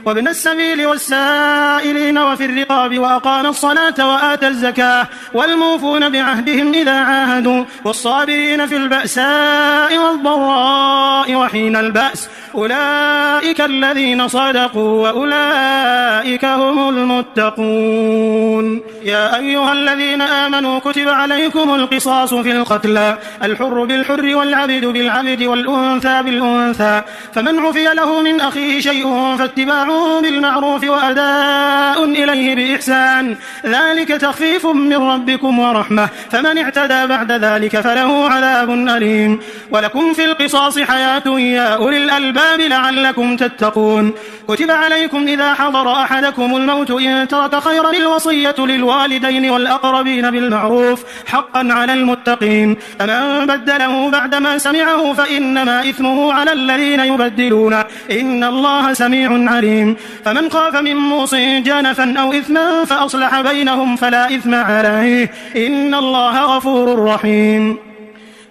وابن السبيل والسائلين وفي الرقاب وأقام الصلاة وآتى الزكاة والموفون بعهدهم إذا عاهدوا والصابرين في البأساء والضراء وحين البأس أولئك الذين صدقوا وأولئك هم المتقون يا أيها الذين آمنوا كتب عليكم القصاص في القتلى الحر بالحر والعبد بالعبد والأنثى بالأنثى فمن عفي له من أخيه شيء فاتباع بالمعروف وأداء إليه بإحسان ذلك تخفيف من ربكم ورحمة فمن اعتدى بعد ذلك فله عذاب أليم ولكم في القصاص حياة يا أولي الألباب لعلكم تتقون كتب عليكم إذا حضر أحدكم الموت إن ترك خيرا الوصية للوالدين والأقربين بالمعروف حقا على المتقين فمن بدله بعدما سمعه فإنما إثمه على الذين يبدلون إن الله سميع عليم فمن خاف من موص جنفا أو إثما فأصلح بينهم فلا إثم عليه إن الله غفور رحيم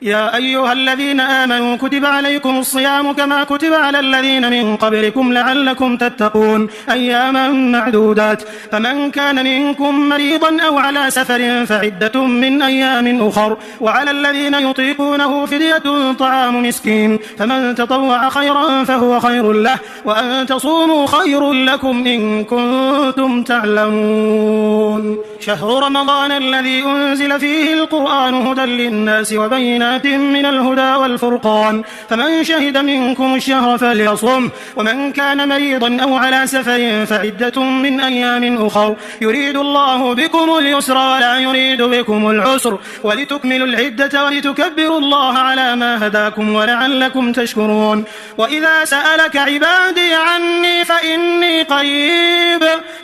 يا أيها الذين آمنوا كتب عليكم الصيام كما كتب على الذين من قبلكم لعلكم تتقون أياما معدودات فمن كان منكم مريضا أو على سفر فعدة من أيام أخر وعلى الذين يطيقونه فدية طعام مسكين فمن تطوع خيرا فهو خير له وأن تصوموا خير لكم إن كنتم تعلمون شهر رمضان الذي أنزل فيه القرآن هدى للناس وبينات من الهدى والفرقان فمن شهد منكم الشهر فليصم ومن كان مريضا أو على سفر فعدة من أيام أخر يريد الله بكم اليسر ولا يريد بكم العسر ولتكملوا العدة ولتكبروا الله على ما هداكم ولعلكم تشكرون وإذا سألك عبادي عني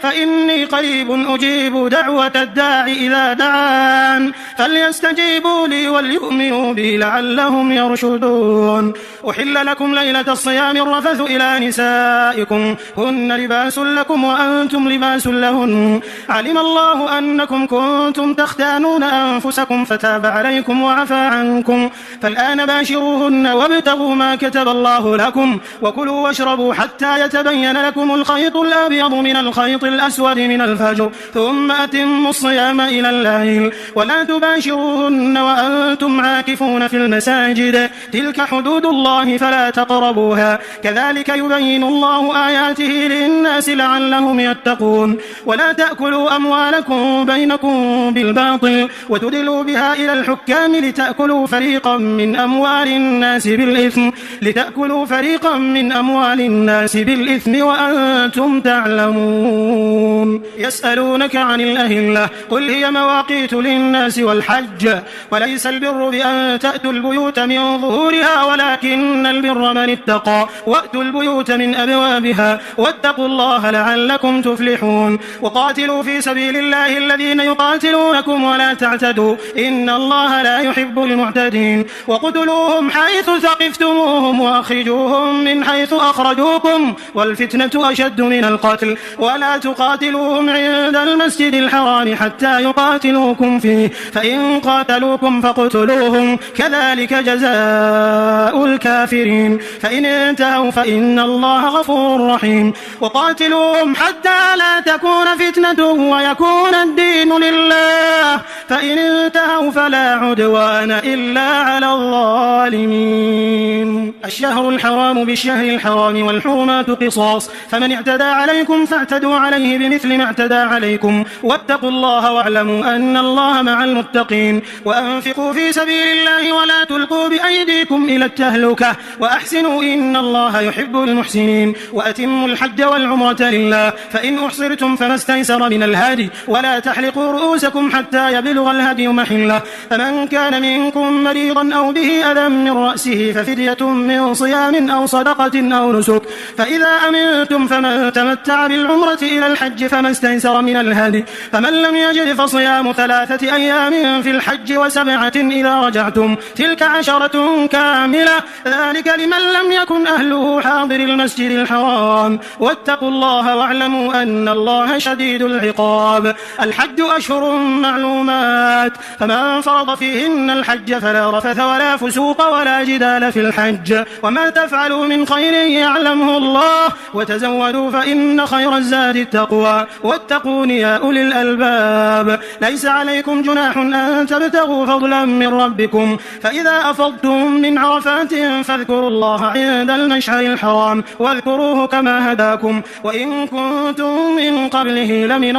فإني قريب أجيب دعوة الداع إذا دعان فليستجيبوا لي وليؤمنوا به لعلهم يرشدون. أحل لكم ليلة الصيام الرفث إلى نسائكم هن لباس لكم وأنتم لباس لهن علم الله أنكم كنتم تختانون أنفسكم فتاب عليكم وعفى عنكم فالآن باشروهن وابتغوا ما كتب الله لكم وكلوا واشربوا حتى يتبين لكم الخيط الأبيض من الخيط الأسود من الفجر ثم أتموا الصيام إلى الليل ولا تباشروهن وأنتم عاكفون في المساجد تلك حدود الله فلا تقربوها كذلك يبين الله آياته للناس لعلهم يتقون. ولا تأكلوا أموالكم بينكم بالباطل وتدلوا بها إلى الحكام لتأكلوا فريقا من أموال الناس بالإثم وأنتم تعلمون. يسألونك عن الأهلة قل هي مواقيت للناس والحج وليس البر بأن تأتوا البيوت من ظهورها ولكن البر من اتقى وأتوا البيوت من أبوابها واتقوا الله لعلكم تفلحون. وقاتلوا في سبيل الله الذين يقاتلونكم ولا تعتدوا إن الله لا يحب المعتدين. وقتلوهم حيث ثقفتموهم وأخرجوهم من حيث أخرجوكم والفتنة أشد من القتل ولا تقاتلوهم عند المسجد الحرام حتى يقاتلوكم فيه فإن قاتلوكم فاقتلوهم كذلك جزاء الكافرين فإن انتهوا فإن الله غفور رحيم. وقاتلوهم حتى لا تكون فتنة ويكون الدين لله فإن انتهوا فلا عدوان إلا على الظالمين. الشهر الحرام بالشهر الحرام والحرمات قصاص فمن اعتدى عليكم فاعتدوا عليه بمثل ما اعتدى عليكم واتقوا الله واعلموا أن الله مع المتقين. وأنفقوا في سبيل الله ولا تلقوا بأيديكم إلى التهلكة وأحسنوا إن الله يحب المحسنين. وأتموا الحج والعمرة لله فإن أحصرتم فما استيسر من الهدي ولا تحلقوا رؤوسكم حتى يبلغ الهدي محله فمن كان منكم مريضا أو به أذى من رأسه ففدية من صيام أو صدقة أو نسك فإذا أمنتم فمن تمتع بالعمرة إلى الحج فما استيسر من الهدي فمن لم يجد فصيام 3 أيام في الحج و7 إذا رجعتم تلك 10 كاملة ذلك لمن لم يكن أهله حاضر المسجد الحرام واتقوا الله واعلموا أن الله شديد العقاب. الحج أشهر معلومات فمن فرض فيهن الحج فلا رفث ولا فسوق ولا جدال في الحج وما تفعلوا من خير يعلمه الله وتزودوا فإن خير الزاد التقوى واتقون يا أولي الألباب. ليس عليكم جناح أن تبتغوا فضلا من ربكم فإذا أفضتم من عرفات فاذكروا الله عند المشعر الحرام واذكروه كما هداكم وإن كنتم من قبله لمن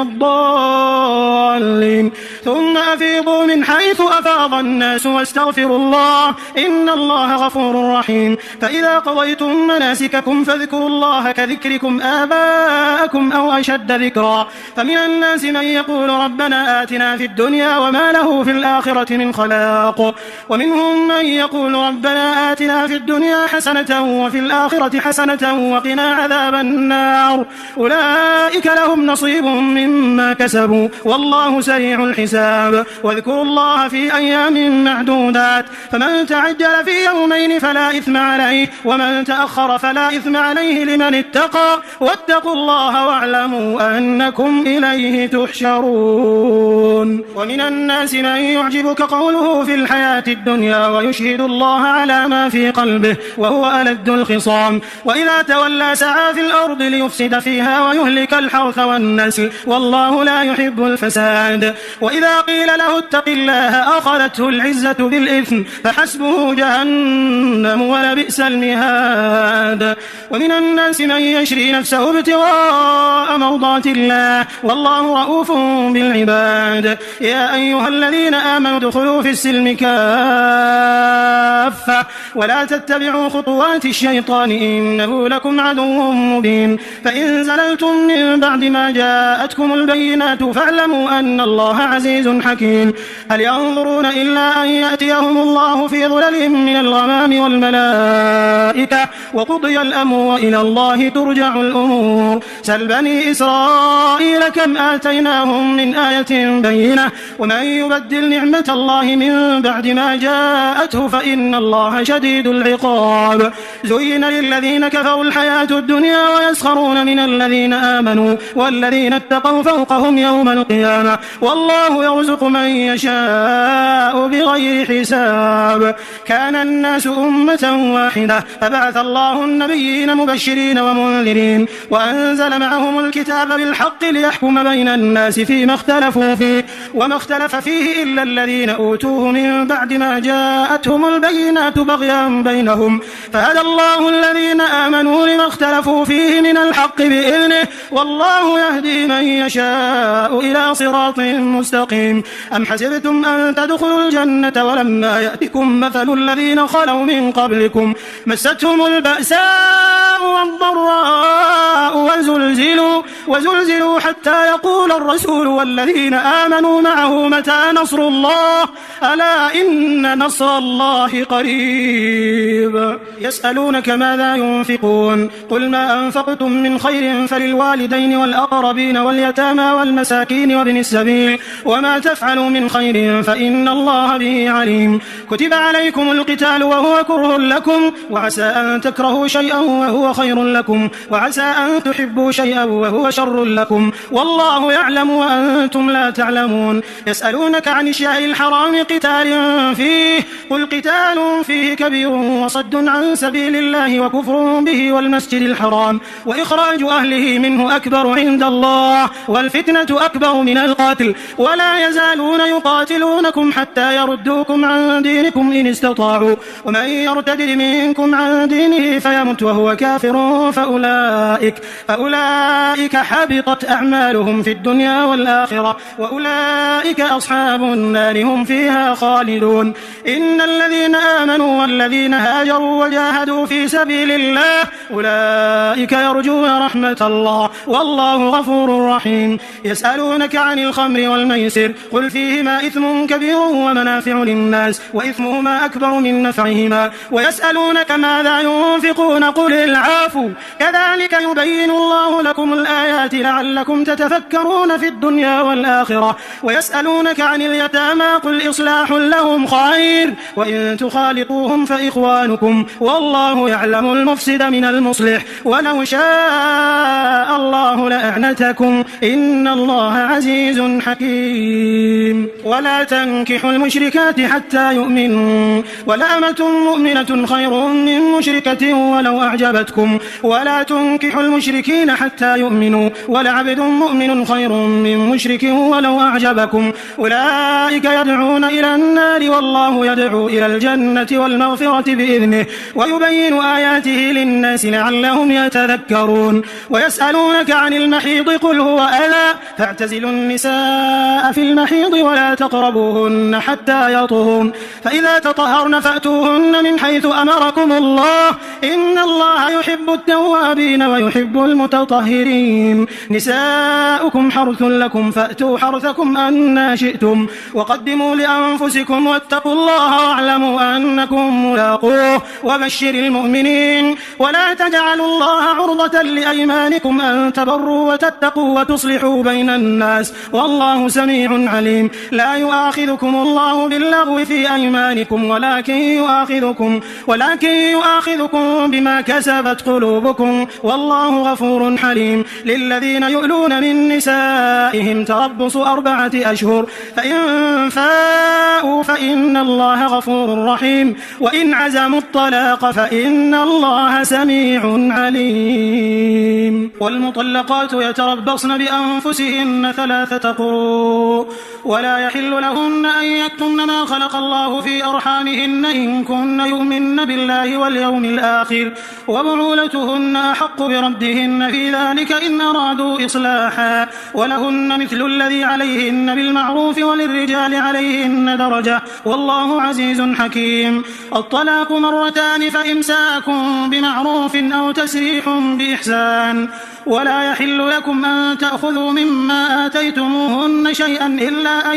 الضالين ثم أفيضوا من حيث أفاض الناس واستغفروا الله إن الله غفور رحيم. فإذا قضيتم مناسككم فاذكروا الله كذكركم آباءكم أو أشد ذكرا فمن الناس من يقول ربنا آتنا في الدنيا وما له في الآخرة من خلاق ومنهم من يقول ربنا آتنا في الدنيا حسنة وفي الآخرة حسنة وقنا عذاب النار أولئك لهم نصيب مما كسبوا والله سريع الحساب. واذكروا الله في أيام معدودات فمن تعجل في يومين فلا إثم عليه ومن تأخر فلا إثم عليه لمن اتقى واتقوا الله واعلموا أنكم إليه تحشرون. ومن الناس من يعجبك قوله في الحياة الدنيا ويشهد الله على ما في قلبه وهو ألد الخصام وإذا تولى سعى في الأرض ليفسد فيها ويهلك الحرث والنسل والله لا يحب الفساد. وإذا قيل له اتق الله أخذته العزة بالإثم فحسبه جهنم ولبئس المهاد. ومن الناس من يشري نفسه ابتغاء مرضات الله والله رؤوف بالعباد. يا أيها الذين آمنوا ادخلوا في السلم كافة كافة ولا تتبعوا خطوات الشيطان إنه لكم عدو مبين فإن زللتم من بعد ما جاءتكم البينات فاعلموا أن الله عزيز حكيم هل ينظرون إلا أن يأتيهم الله في ظلل من الغمام والملائكة وقضي الأمر وإلى الله ترجع الأمور سل بني إسرائيل كم آتيناهم من آية بينة ومن يبدل نعمة الله من بعد ما جاءته فإن الله شديد العقاب زين للذين كفروا الحياة الدنيا ويسخرون من الذين آمنوا والذين اتقوا فوقهم يوم القيامة والله يرزق من يشاء بغير حساب كان الناس أمة واحدة فبعث الله النبيين مبشرين ومنذرين وأنزل معهم الكتاب بالحق ليحكم بين الناس فيما اختلفوا فيه وما اختلف فيه إلا الذين أوتوه من بعد ما جاءتهم البينات بغيا بينهم فهدى الله الذين آمنوا لما اختلفوا فيه من الحق بإذنه والله يهدي من يشاء إلى صراط مستقيم أم حسبتم أن تدخلوا الجنة ولما يأتكم مثل الذين خلوا من قبلكم مستهم البأساء والضراء وزلزلوا حتى يقول الرسول والذين آمنوا معه متى نصر الله ألا إن نصر الله قريب يسألونك ماذا ينفقون قل ما أنفقتم من خير فللوالدين والأقربين واليتامى والمساكين وابن السبيل وما تفعلوا من خير فإن الله به عليم كتب عليكم القتال وهو كره لكم وعسى أن تكرهوا شيئا وهو خير لكم وعسى أن تحبوا شيئا وهو شر لكم والله يعلم وأنتم لا تعلمون يسألونك عن الشهر الحرام قتال فيه قل قتال فيه كبير وصد عن سبيل الله وكفر به والمسجد الحرام وإخراج أهله منه أكبر عند الله والفتنة أكبر من القتل ولا يزالون يقاتلونكم حتى يردوكم عن دينكم إن استطاعوا ومن يرتد منكم عن دينه فيمت وهو كافر فأولئك حبطت أعمالهم في الدنيا والآخرة وأولئك أصحاب النار هم فيها خالدون إن الذين آمنوا والذين هاجروا وجاهدوا في سبيل الله أولئك يرجون رحمة الله والله غفور رحيم يسألونك عن الخمر والميسر قل فيهما إثم كبير ومنافع للناس وإثمهما أكبر من نفعهما ويسألونك ماذا ينفقون قل العفو كذلك يبين الله لكم الآيات لعلكم تتفكرون في الدنيا والآخرة ويسألونك عن اليتامى قل إصلاح لهم خير وإن تخالطوهم فإخوانكم والله يعلم المفسد من المصلح ولو شاء الله لأعنتكم إن الله عزيز حكيم ولا تنكحوا المشركات حتى يؤمنوا ولأمة مؤمنة خير من مشركة ولو أعجبتكم ولا تنكحوا المشركين حتى يؤمنوا ولعبد مؤمن خير من مشرك ولو أعجبكم أولئك يدعون إلى النار والله يدعو إلى الجنة والمغفرة بإذنه ويبين آياته للناس لعلهم يتذكرون ويسألونك عن المحيض قل هو أذى فاعتزلوا النساء في المحيض ولا تقربوهن حتى يطهرن فإذا تطهرن فأتوهن من حيث أمركم الله إن الله يحب التوابين ويحب المتطهرين نساؤكم حرث لكم فأتوا حرثكم أنى شئتم وقدموا لأنفسكم واتقوا الله واعلموا أنكم ملاقوه وبشر المؤمنين ولا تجعلوا الله عرضة لأيمانكم أن تبروا وتتقوا وتصلحوا بين الناس والله سميع عليم لا يؤاخذكم الله باللغو في أيمانكم ولكن يؤاخذكم بما كسبت قلوبكم والله غفور حليم للذين يؤلون من نسائهم تربص 4 أشهر فإن فاءوا فإن الله غفور رحيم وإن عزموا الطلاق فإن الله سميع عليم والمطلقات يتربصن بأنفسهن 3 قروء ولا يحل لهن أن يكتمن ما خلق الله في أرحامهن إن كن يؤمن بالله واليوم الآخر وبعولتهن وبعولتهن أحق بردهن في ذلك إن أرادوا إصلاحا ولهن مثل الذي عليهن بالمعروف وللرجال عليهن درجة والله عزيز حكيم. الطلاق مرتان فإمساك بمعروف أو تسريح بإحسان ولا يحل لكم أن تأخذوا مما آتيتموهن شيئا إلا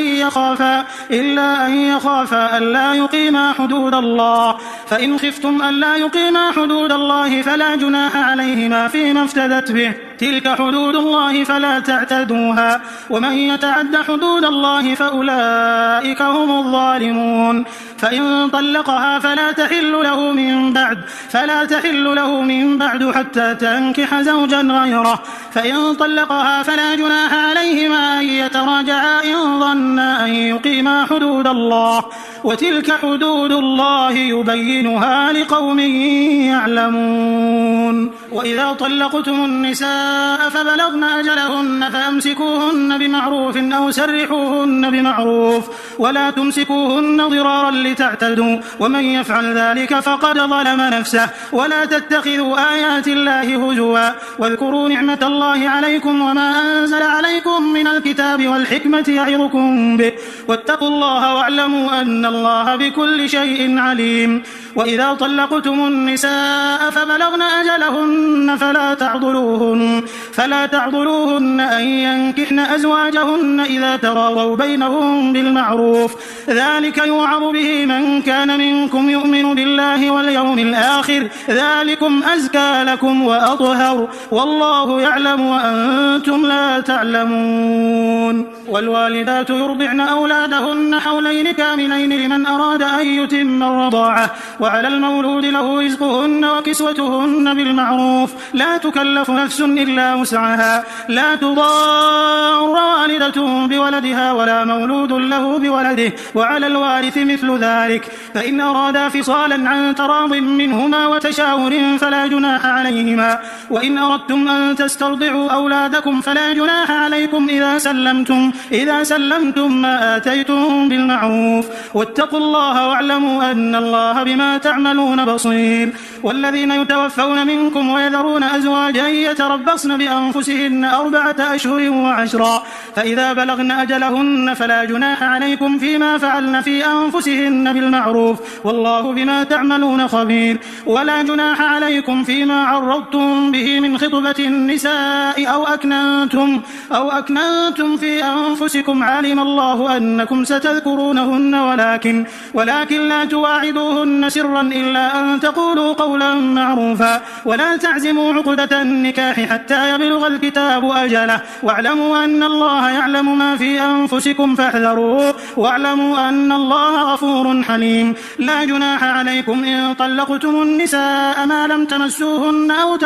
أن يخافا ألا يقيما حدود الله فإن خفتم ألا يقيما حدود الله فلا جناح عليهما فيما افتدت به تلك حدود الله فلا تعتدوها ومن يتعد حدود الله فأولئك هم الظالمون. فإن طلقها فلا تحل له من بعد حتى تنكح زوجا غيره فإن طلقها فلا جناح عليهما أن يتراجعا إن ظنا أن يقيما حدود الله وتلك حدود الله يبينها لقوم يعلمون. وإذا طلقتم النساء فبلغن أجلهن فأمسكوهن بمعروف أو سرحوهن بمعروف ولا تمسكوهن ضرارا لتعتدوا ومن يفعل ذلك فقد ظلم نفسه. ولا تتخذوا آيات الله هزوا واذكروا نعمة الله عليكم وما أنزل عليكم من الكتاب والحكمة يعظكم به واتقوا الله واعلموا أن الله بكل شيء عليم. وإذا طلقتم النساء فبلغن أجلهن فلا تعضلوهن أن ينكحن أزواجهن إذا تراضوا بينهم بالمعروف ذلك يوعظ به من كان منكم يؤمن بالله واليوم الآخر ذلكم أزكى لكم وأطهر والله يعلم وأنتم لا تعلمون. والوالدات يرضعن أولادهن حولين كاملين لمن أراد أن يتم الرضاعة وعلى المولود له رزقهن وكسوتهن بالمعروف لا تكلف نفس إلا وسعها لا تضار والدة بولدها ولا مولود له بولده وعلى الوارث مثل ذلك فإن أرادا فصالا عن تراض منهما وتشاور فلا جناح عليهما. وإن أردتم أن تسترضعوا أولادكم فلا جناح عليكم إذا سلمتم ما آتيتم بالمعروف واتقوا الله واعلموا أن الله بما تعملون بصير. والذين يتوفون منكم ويذرون أزواجا يتربصن بأنفسهن 4 أشهر وعشرا فإذا بلغن أجلهن فلا جناح عليكم فيما فعلن في أنفسهن بالمعروف والله بما تعملون خبير. ولا جناح عليكم فيما عرضتم به من خطبة النساء أو أكننتم في أنفسكم علم الله أنكم ستذكرونهن ولكن لا تواعدوهن سرا إلا أن تقولوا قولا معروفا ولا تعزموا عقدة النكاح حتى يبلغ الكتاب أجله واعلموا أن الله يعلم ما في أنفسكم فاحذروه واعلموا أن الله غفور حليم. لا جناح عليكم إن طلقتم النساء ما لم تمسوهن أو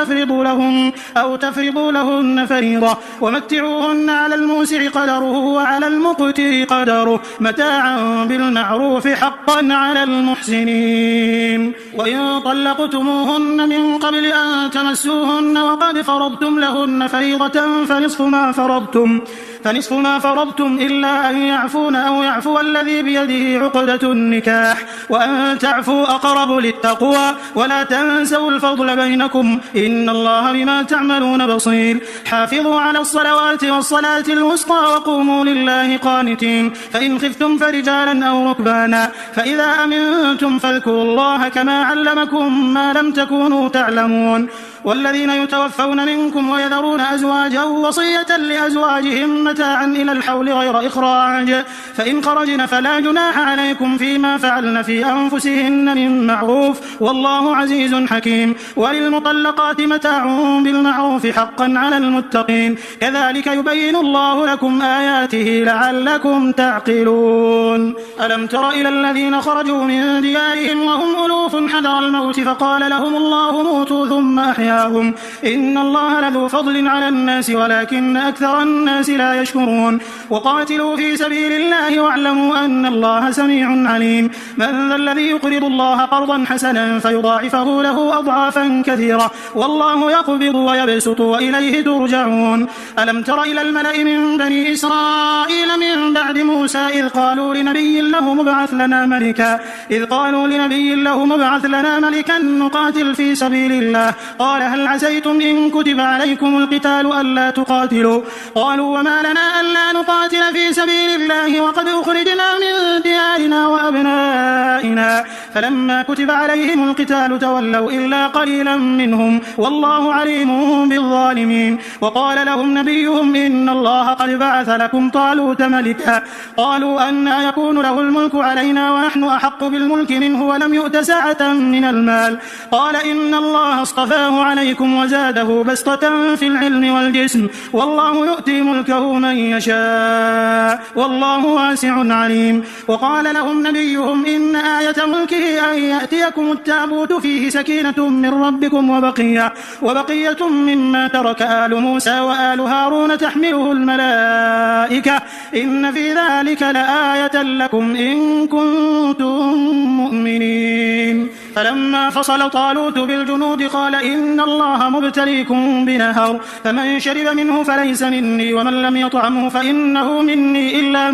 تفرضوا لهن فريضة ومتعوهن على الموسع قدره وعلى المقتر قدره متاعا بالمعروف حقا على المحسنين. وإن طلقتموهن من قبل أن تمسوهن وقد فرضتم لهن فريضة فنصف ما فرضتم إلا أن يعفون أو يعفو الذي بيده عقدة النكاح وأن تعفوا أقرب للتقوى ولا تنسوا الفضل بينكم إن الله بما تعملون بصير. حافظوا على الصلوات والصلاة الوسطى وقوموا لله قانتين فإن خفتم فرجالا أو ركبانا فإذا أمنتم فاذكروا الله كما علمكم ما لم تكونوا تعلمون. والذين يتوفون منكم ويذرون أزواجا وصية لأزواجهم متاعا إلى الحول غير إخراج فإن خرجن فلا جناح عليكم فيما فعلن في أنفسهن من معروف والله عزيز حكيم. وللمطلقات متاع بالمعروف حقا على المتقين كذلك يبين الله لكم آياته لعلكم تعقلون. ألم تر إلى الذين خرجوا من ديارهم وهم ألوف حذر الموت فقال لهم الله موتوا ثم أحياهم وآتيناهم إن الله لذو فضل على الناس ولكن أكثر الناس لا يشكرون وقاتلوا في سبيل الله واعلموا أن الله سميع عليم من ذا الذي يقرض الله قرضا حسنا فيضاعفه له أضعافا كثيرة والله يقبض ويبسط وإليه ترجعون ألم تر إلى الملأ من بني إسرائيل من بعد موسى إذ قالوا لنبي له مبعث لنا ملكا نقاتل في سبيل الله قال هل عسيتم إن كتب عليكم القتال ألا تقاتلوا قالوا وما لنا ألا نقاتل في سبيل الله وقد أخرجنا من ديارنا وأبنائنا فلما كتب عليهم القتال تولوا إلا قليلا منهم والله عليم بالظالمين وقال لهم نبيهم إن الله قد بعث لكم طالوت ملكا قالوا أنى يكون له الملك علينا ونحن أحق بالملك منه ولم يؤت سعة من المال قال إن الله اصطفاه عليكم وزاده بسطة في العلم والجسم والله يؤتي ملكه من يشاء والله واسع عليم وقال لهم نبيهم إن آية ملكه أن يأتيكم التابوت فيه سكينة من ربكم وبقية مما ترك آل موسى وآل هارون تحمله الملائكة إن في ذلك لآية لكم إن كنتم مؤمنين فلما فصل طالوت بالجنود قال إن الله مبتليكم بنهر فمن شرب منه فليس مني ومن لم يطعمه فإنه مني إلا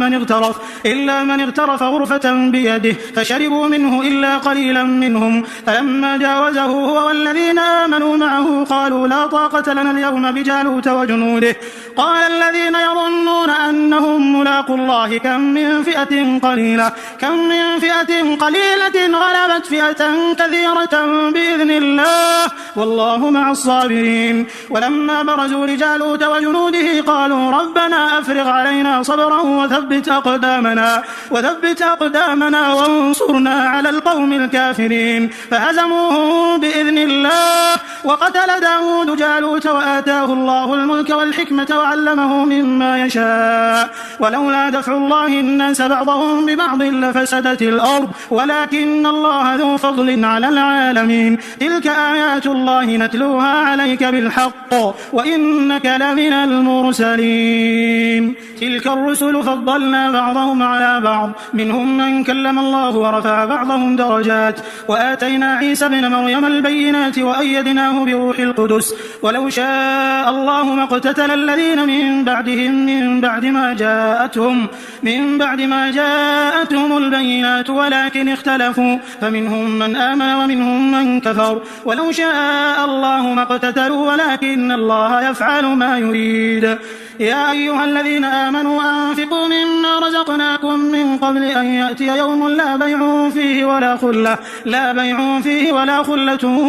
من اغترف غرفة بيده فشربوا منه إلا قليلا منهم فلما جاوزه هو والذين آمنوا معه قالوا لا طاقة لنا اليوم بجالوت وجنوده قال الذين يظنون أنهم ملاقوا الله كم من فئة قليلة غلبت فئة كثيرة بإذن الله والله مع الصابرين ولما برزوا لجالوت وجنوده قالوا ربنا أفرغ علينا صبرا وثبت أقدامنا وانصرنا على القوم الكافرين فهزموهم بإذن الله وقتل داود جالوت وآتاه الله الملك والحكمة وعلمه مما يشاء ولولا دفع الله الناس بعضهم ببعض لفسدت الأرض ولكن الله ذو فضل على العالمين تلك آيات الله نتلوها عليك بالحق وإنك لمن المرسلين تلك الرسل فضلنا بعضهم على بعض منهم من كلم الله ورفع بعضهم درجات وآتينا عيسى ابن مريم البينات وأيدناه بروح القدس ولو شاء الله ما اقتتل الذين من بعدهم من بعد ما جاءتهم البينات ولكن اختلفوا فمنهم من آمن ومنهم من كفر ولو شاء الله ما اقتتلوا ولكن الله يفعل ما يريد يا أيها الذين آمنوا أنفقوا مما رزقناكم من قبل أن يأتي يوم لا بيع فيه ولا خلة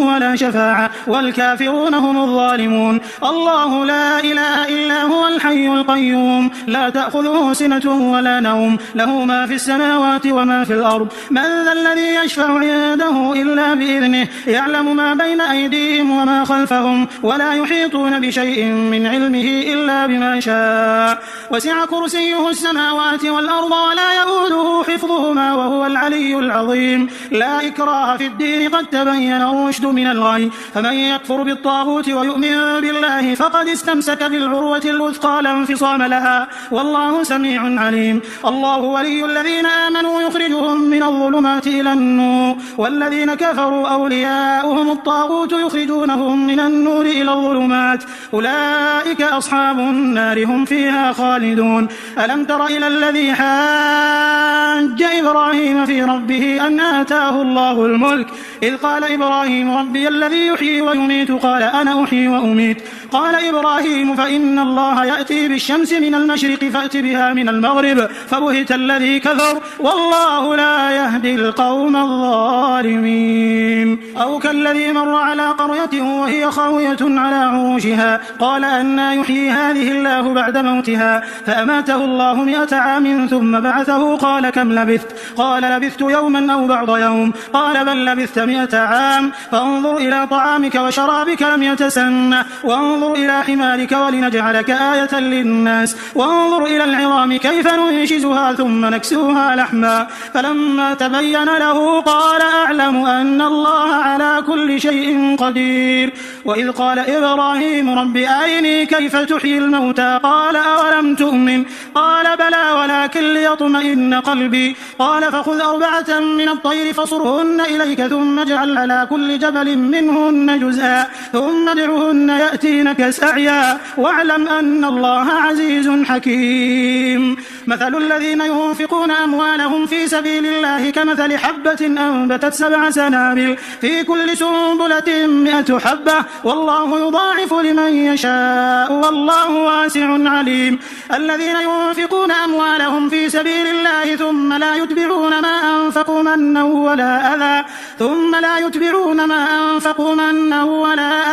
ولا شفاعة والكافرون هم الظالمون الله لا إله إلا هو الحي القيوم لا تأخذه سنة ولا نوم له ما في السماوات وما في الأرض من ذا الذي يشفع عنده إلا بإذنه يعلم ما بين أيديهم وما خلفهم ولا يحيطون بشيء من علمه إلا بما شاء وسع كرسيه السماوات والأرض ولا يؤوده حفظهما وهو العلي العظيم لا إكراه في الدين قد تبين الرشد من الغي فمن يكفر بالطاغوت ويؤمن بالله فقد استمسك بالعروة الوثقى لا انفصام لها والله سميع عليم الله ولي الذين آمنوا يخرجهم من الظلمات إلى النور والذين كفروا أولياؤهم الطاغوت يخرجونهم من النور إلى الظلمات أولئك أصحاب النار هم فيها خالدون ألم تر إلى الذي حاج إبراهيم في ربه أن آتاه الله الملك إذ قال إبراهيم ربي الذي يحيي ويميت قال أنا أحيي وأميت قال إبراهيم فإن الله يأتي بالشمس من المشرق فأت بها من المغرب فبهت الذي كفر والله لا يهدي القوم الظالمين أو كالذي مر على قرية وهي خاوية على عروشها قال أنى يحيي هذه الله بعد موتها فأماته الله 100 عام ثم بعثه قال كم لبثت قال لبثت يوما أو بعض يوم قال بل لبثت 100 عام فانظر إلى طعامك وشرابك لم يتسنه وانظر إلى حمارك ولنجعلك آية للناس وانظر إلى العظام كيف ننشزها ثم نكسوها لحما فلما تبين له قال أعلم أن الله على كل شيء قدير. وإذ قال إبراهيم رب أرني كيف تحيي الموتى قال أولم تؤمن قال بلى ولكن ليطمئن قلبي قال فخذ 4 من الطير فصرهن إليك ثم اجعل على كل جبل منهن جزءا ثم ادعهن يأتينك سعيا واعلم أن الله عزيز حكيم. مثل الذين ينفقون أموالهم في سبيل الله كمثل حبة أنبتت 7 سنابل في كل سنبلة 100 حبة والله يضاعف لمن يشاء والله واسع عليم. الذين ينفقون أموالهم في سبيل الله ثم لا يتبعون ما أنفقوا منا ولا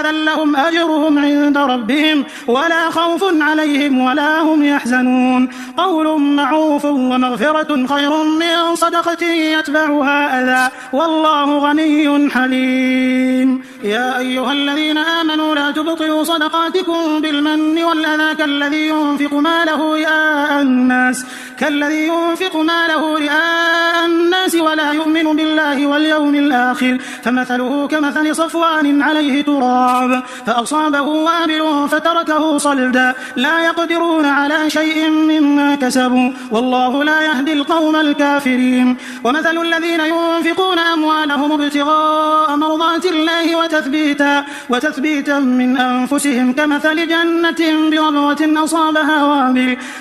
أذى لهم أجرهم عند ربهم ولا خوف عليهم ولا هم يحزنون. قول معروف ومغفرة خير من صدقة يتبعها أذى والله غني حليم. يا أيها الذين آمنوا لا تبطلوا صدقاتكم بالمن والأذى كالذي ينفق ماله رئاء الناس ولا يؤمن بالله واليوم الآخر فمثله كمثل صفوان عليه تراب فأصابه وابل فتركه صلدا لا يقدرون على شيء مما كسبوا والله لا يهدي القوم الكافرين. ومثل الذين ينفقون أموالهم ابتغاء مرضات الله وتثبيتا من أنفسهم كمثل جنة بربوة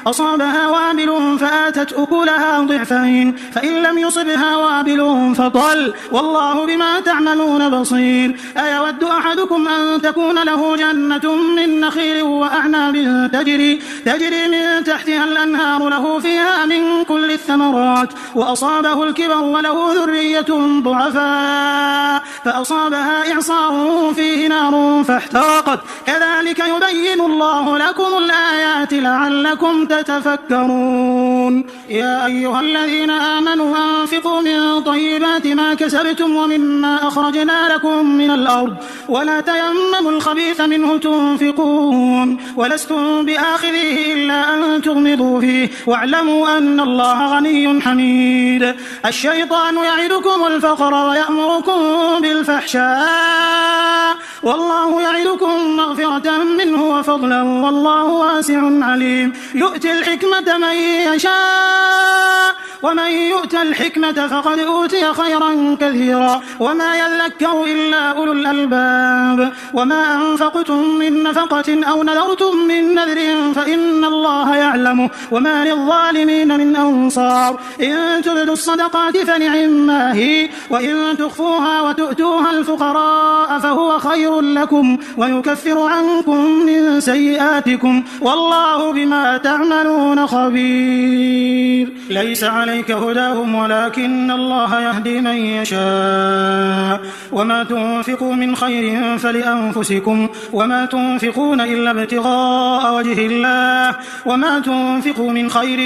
أصابها وابل فآتت أكلها ضعفين فإن لم يصبها وابل فطل والله بما تعملون بصير. أيود أحدكم أن تكون له جنة من نخيل وأعناب تجري من تحتها الأنهار له فيها من كل الثمرات وأصابه الكبر وله ذرية ضعفاء فأصابها إعصار فيه نار فاحترقت كذلك يبين الله لكم الآيات لعلكم تتفكرون. يا أيها الذين آمنوا أنفقوا من طيبات ما كسبتم ومما أخرجنا لكم من الأرض ولا تيمموا الخبيث منه تنفقون ولستم بآخذه إلا أن تغمضوا فيه واعلموا أن الله غني حميد. الشيطان يعدكم الفقر ويأمركم بالفحشاء والله يعدكم مغفرة منه وفضلا والله واسع عليم. يؤتي الحكمة من يشاء ومن يؤت الحكمة فقد أوتي خيرا كثيرا وما يذكر إلا أولو الألباب. وما أنفقتم من نفقة أو نذرتم من نذر فإن الله يعلمه وما للظالمين من أنصار. إن تبدوا الصدقات فنعما هي وإن تخفوها وتؤتوها الفقراء فهو خير لكم ويكفر عنكم من سيئاتكم والله بما تعملون خبير. ليس عليك هداهم ولكن الله يهدي من يشاء وما تنفقوا من خير فلأنفسكم وما تنفقون إلا ابتغاء وجه الله وما تنفقوا من خير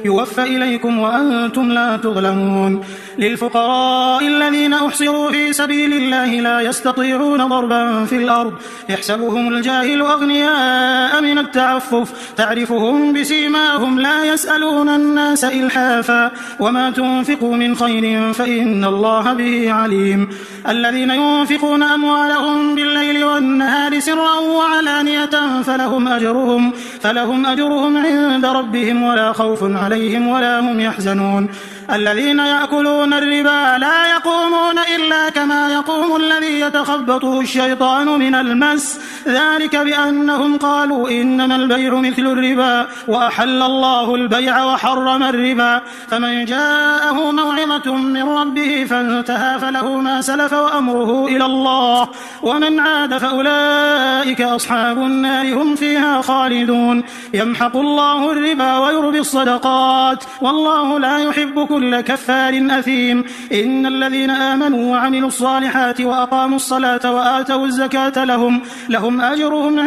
يوفى إليكم وأنتم لا تظلمون. للفقراء الذين أحصروا في سبيل الله لا يستطيعون ضربا في الأرض يحسبهم الجاهل أغنياء من التعفف تعرفهم بسيماهم لا يسألون الناس إلحافا وما تنفقوا من خير فإن الله به عليم. الذين ينفقون أموالهم بالليل والنهار سرا وعلانية فلهم أجرهم عند ربهم ولا خوف عليهم ولا هم يحزنون. الذين يأكلون الربا لا يقومون إلا كما يقوم الذي يتخبطه الشيطان من المس ذلك بأنهم قالوا إنما البيع مثل الربا وأحل الله البيع وحرم الربا. فمن جاءه موعظة من ربه فانتهى فله ما سلف وأمره إلى الله ومن عاد فأولئك أصحاب النار هم فيها خالدون. يمحق الله الربا ويربي الصدقات والله لا يحب كل كفار أثيم. إن الذين آمنوا وعملوا الصالحات وأقاموا الصلاة وآتوا الزكاة لهم أجرهم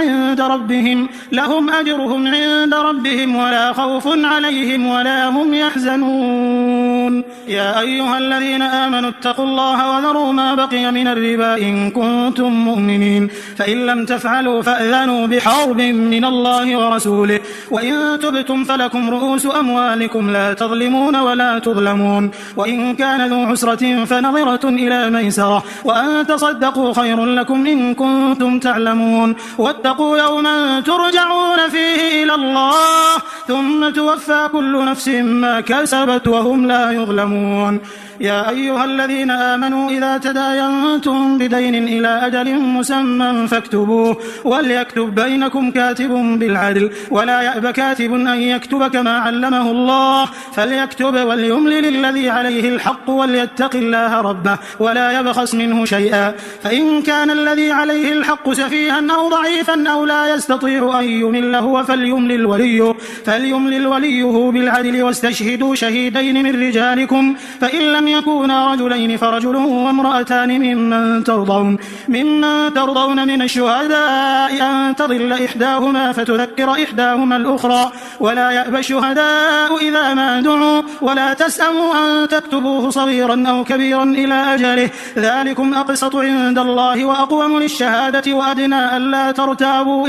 عند ربهم ولا خوف عليهم ولا هم يحزنون. يعلمون. يا أيها الذين آمنوا اتقوا الله وذروا ما بقي من الربا إن كنتم مؤمنين، فإن لم تفعلوا فأذنوا بحرب من الله ورسوله، وإن تبتم فلكم رؤوس أموالكم لا تظلمون ولا تظلمون، وإن كان ذو عسرة فنظرة إلى ميسرة، وأن تصدقوا خير لكم إن كنتم تعلمون. واتقوا يوما ترجعون فيه إلى الله ثم توفى كل نفس ما كسبت وهم لا يظلمون. يا أيها الذين آمنوا إذا تداينتم بدين إلى أجل مسمى فاكتبوه، وليكتب بينكم كاتب بالعدل، ولا يأب كاتب أن يكتب كما علمه الله، فليكتب وليملل الذي عليه الحق وليتق الله ربه ولا يبخس منه شيئا، فإن كان الذي عليه الحق سفيها أو ضعيفا أو لا يستطيع أن يمل هو فليملل وليه بالعدل، واستشهدوا شهيدين من رجالكم، فإن لم يكونا رجلين فرجل وامرأتان ممن ترضون من الشهداء أن تضل إحداهما فتذكر إحداهما الأخرى، ولا يأبى الشهداء إذا ما دعوا، ولا تسأموا أن تكتبوه صغيرا أو كبيرا إلى أجله، ذلكم أقسط عند الله وأقوم للشهادة، وأدنى ألا ترتابوا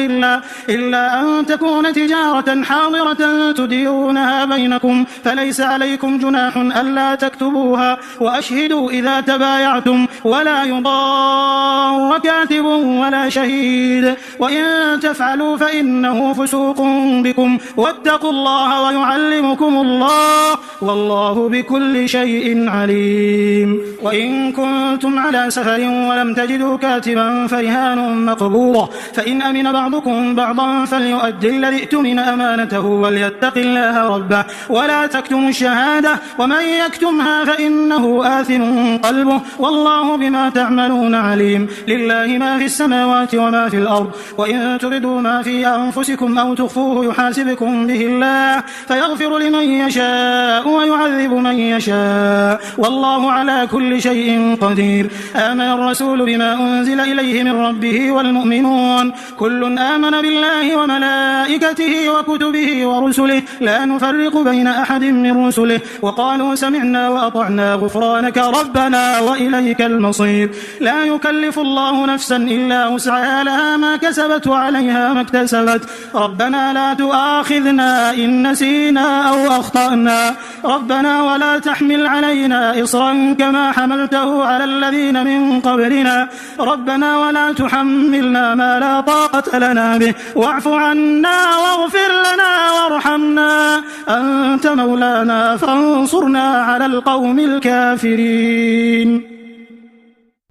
إلا أن تكون تجارة حاضرة تديرونها بينكم، فليس عليكم جناح ألا تكتبوها، وأشهدوا إذا تبايعتم، ولا يضار كاتب ولا شهيد، وإن تفعلوا فإنه فسوق بكم، واتقوا الله ويعلمكم الله، والله بكل شيء عليم. وإن كنتم على سفر ولم تجدوا كاتبا فرهان مقبوضة، فإن أمن بعضكم بعضا فليؤدي الذي ائتمن أمانته وليتق الله ربه ولا تكتموا الشهادة، ومن يكتمها فإنه آثم قلبه، والله بما تعملون عليم. لله ما في السماوات وما في الأرض، وإن تبدوا ما في أنفسكم أو تخفوه يحاسبكم به الله، فيغفر لمن يشاء ويعذب من يشاء، والله على كل شيء قدير. آمن الرسول بما أنزل إليه من ربه والمؤمنون كل آمن بالله وملائكته وكتبه ورسله لا نفرق بين أحد من رسله، وقالوا سمعنا وأطعنا غفرانك ربنا وإليك المصير. لا يكلف الله نفسا إلا وسعها، لها ما كسبت وعليها ما اكتسبت، ربنا لا تؤاخذنا إن نسينا أو أخطأنا، ربنا ولا تحمل علينا إصرا كما حملته على الذين من قبلنا، ربنا ولا تحملنا ما لا طاقة لنا به، واعف عنا واغفر لنا وارحمنا، أنت مولانا فانصرنا على القوم الكافرين.